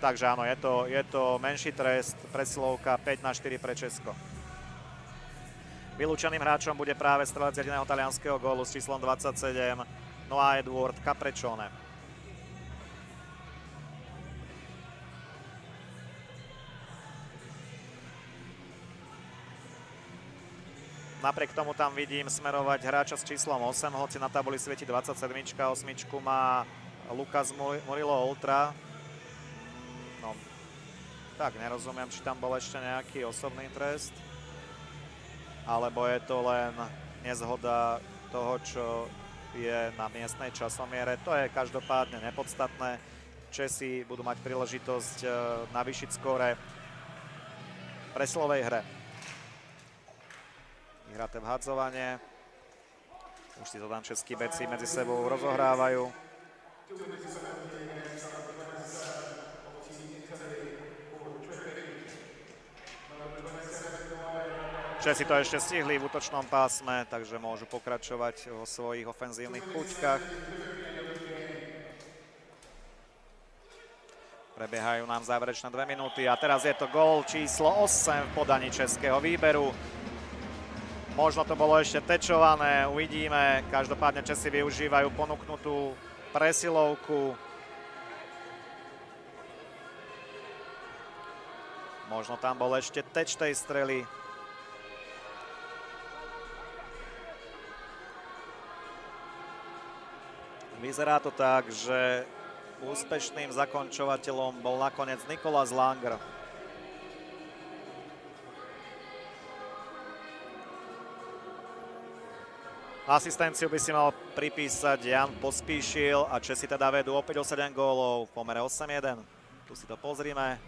Takže áno, je to menší trest, presilovka 5-4 pre Česko. Vylúčeným hráčom bude práve strelec jediného talianskeho gólu s číslom 27, Noah Edward Capriccione. Napriek tomu tam vidím smerovať hráča s číslom 8, hoci na tabuli svieti 27, 8 má Lucas Murillo Oltra. No, tak nerozumiem, či tam bol ešte nejaký osobný trest, alebo je to len nezhoda toho, čo je na miestnej časomiere. To je každopádne nepodstatné. Česi budú mať príležitosť navýšiť skóre v presilovej hre. Vyhraté vhadzovanie. Už si to tam českí beci medzi sebou rozohrávajú. Česi to ešte stihli v útočnom pásme, takže môžu pokračovať vo svojich ofenzívnych kľúčkach. Prebiehajú nám záverečné 2 minúty a teraz je to gól číslo 8 v podaní českého výberu. Možno to bolo ešte tečované, uvidíme. Každopádne Česi využívajú ponúknutú presilovku. Možno tam bol ešte teč tej strely. Vyzerá to tak, že úspešným zakončovateľom bol nakoniec Nicolas Langer. Asistenciu by si mal pripísať Jan Pospíšil a Česi teda vedú opäť o 7 gólov v pomere 8-1. Tu si to pozrime.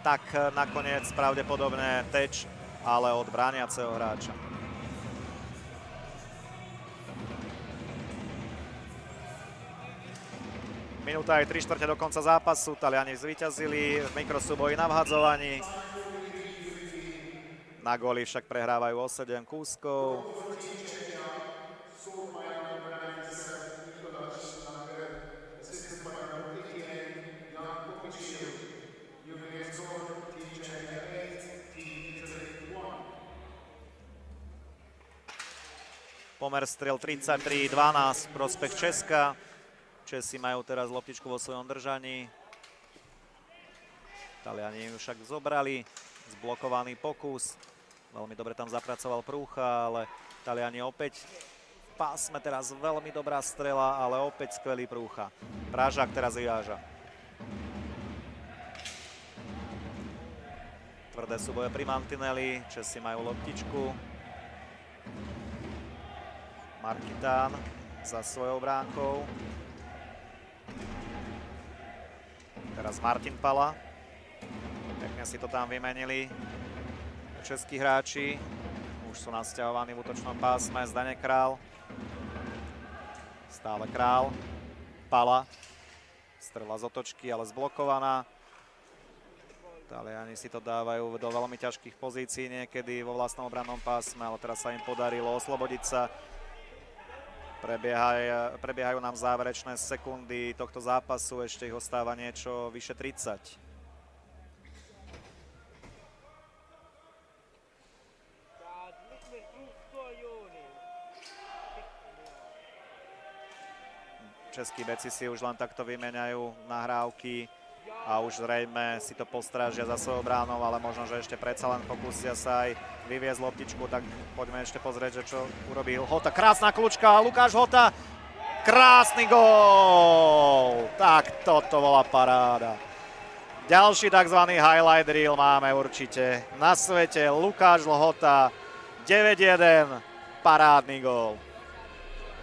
Tak nakoniec pravdepodobne teč, ale od brániaceho hráča. Minúta aj 3/4 do konca zápasu. Taliani zvíťazili v mikrosúboji na vhadzovaní. Na góly však prehrávajú o 7 kúskov. Pomer striel 33-12 v prospech Česka. Česi majú teraz loptičku vo svojom držaní. Taliani ju však zobrali. Zblokovaný pokus. Veľmi dobre tam zapracoval Prúcha, ale Taliani opäť v pásme teraz veľmi dobrá strela, ale opäť skvelý Prúcha. Pražák teraz vyváža. Tvrdé súboje pri mantineli. Česi majú loptičku. Markitán za svojou bránkou. Teraz Martin Pala. Pekne si to tam vymenili českí hráči. Už sú nasťahovaní v útočnom pásme. Zdeněk Král. Stále Král. Pala. Strela z otočky, ale zblokovaná. Taliani si to dávajú do veľmi ťažkých pozícií niekedy vo vlastnom obrannom pásme, ale teraz sa im podarilo oslobodiť sa. Prebiehajú nám záverečné sekundy tohto zápasu. Ešte ich ostáva niečo vyše 30. Českí beci si už len takto vymeniajú nahrávky a už zrejme si to postrážia za svojou bránou, ale možno, že ešte predsa len pokúsia sa aj vyviezť loptičku, tak poďme ešte pozrieť, že čo urobil Hota. Krásna kľúčka, Lukáš Hota, krásny gól! Tak toto bola paráda. Ďalší tzv. Highlight reel máme určite na svete. Lukáš Hota, 9-1, parádny gól.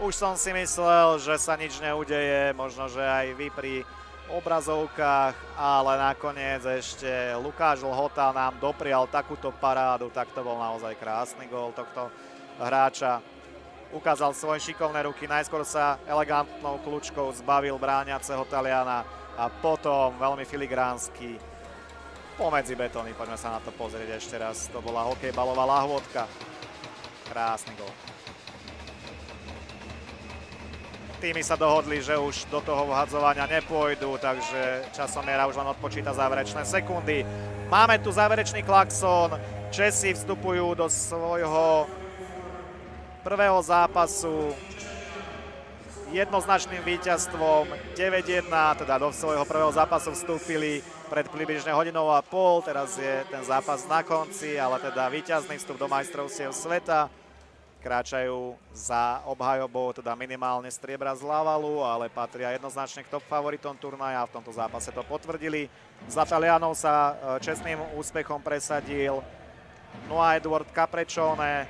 Už som si myslel, že sa nič neudeje, možno, že aj vy pri obrazovkách, ale nakoniec ešte Lukáš Lhota nám doprial takúto parádu, tak to bol naozaj krásny gól tohto hráča. Ukázal svoje šikovné ruky, najskôr sa elegantnou kľúčkou zbavil brániaceho Taliana, a potom veľmi filigránsky pomedzi betóny. Poďme sa na to pozrieť ešte raz. To bola hokejbalová lahôdka. Krásny gól. Týmy sa dohodli, že už do toho vhadzovania nepôjdu, takže časomiera už len odpočíta záverečné sekundy. Máme tu záverečný klakson. Česi vstupujú do svojho prvého zápasu jednoznačným víťazstvom 9-1, teda do svojho prvého zápasu vstúpili pred približne hodinou a pol. Teraz je ten zápas na konci, ale teda víťazný vstup do majstrovstiev sveta. Kráčajú za obhajobou, teda minimálne striebra z Lavalu, ale patria jednoznačne k top favoritom turnaja a v tomto zápase to potvrdili. Za Talianov sa čestným úspechom presadil Noah Edward Capriccione.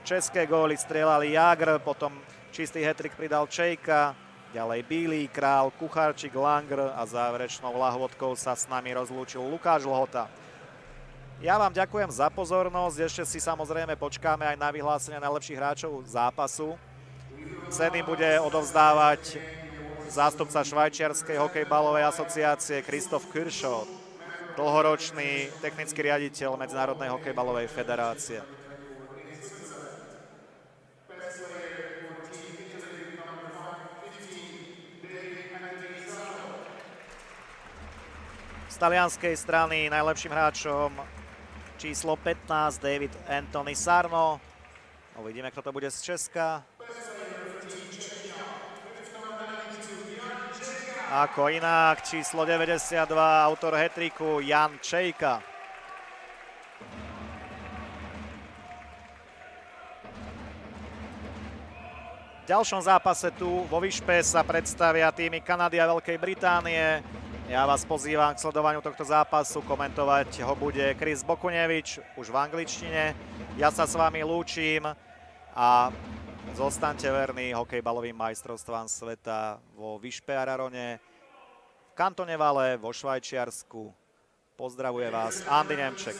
České góly strieľali Jágr, potom čistý hat-trick pridal Čejka, ďalej Bílý, Král, Kucharčík, Langer a záverečnou lahôdkou sa s nami rozlúčil Lukáš Lhota. Ja vám ďakujem za pozornosť, ešte si samozrejme počkáme aj na vyhlásenie najlepších hráčov zápasu. Ceny bude odovzdávať zástupca švajčiarskej hokejbalovej asociácie Christoph Kirschov, dlhoročný technický riaditeľ Medzinárodnej hokejbalovej federácie. Z talianskej strany najlepším hráčom číslo 15 David Anthony Sarno. Uvidíme, kto to bude z Česka. Ako inak, číslo 92, autor hat-tricku Jan Čejka. V ďalšom zápase tu vo Vyšpe sa predstavia týmy Kanady a Veľkej Británie. Ja vás pozývam k sledovaniu tohto zápasu, komentovať ho bude Chris Bokunevič, už v angličtine. Ja sa s vami lúčim a zostaňte verní hokejbalovým majstrovstvám sveta vo Vyšpe Ararone, v kantone Valais vo Švajčiarsku. Pozdravuje vás Andy Nemček.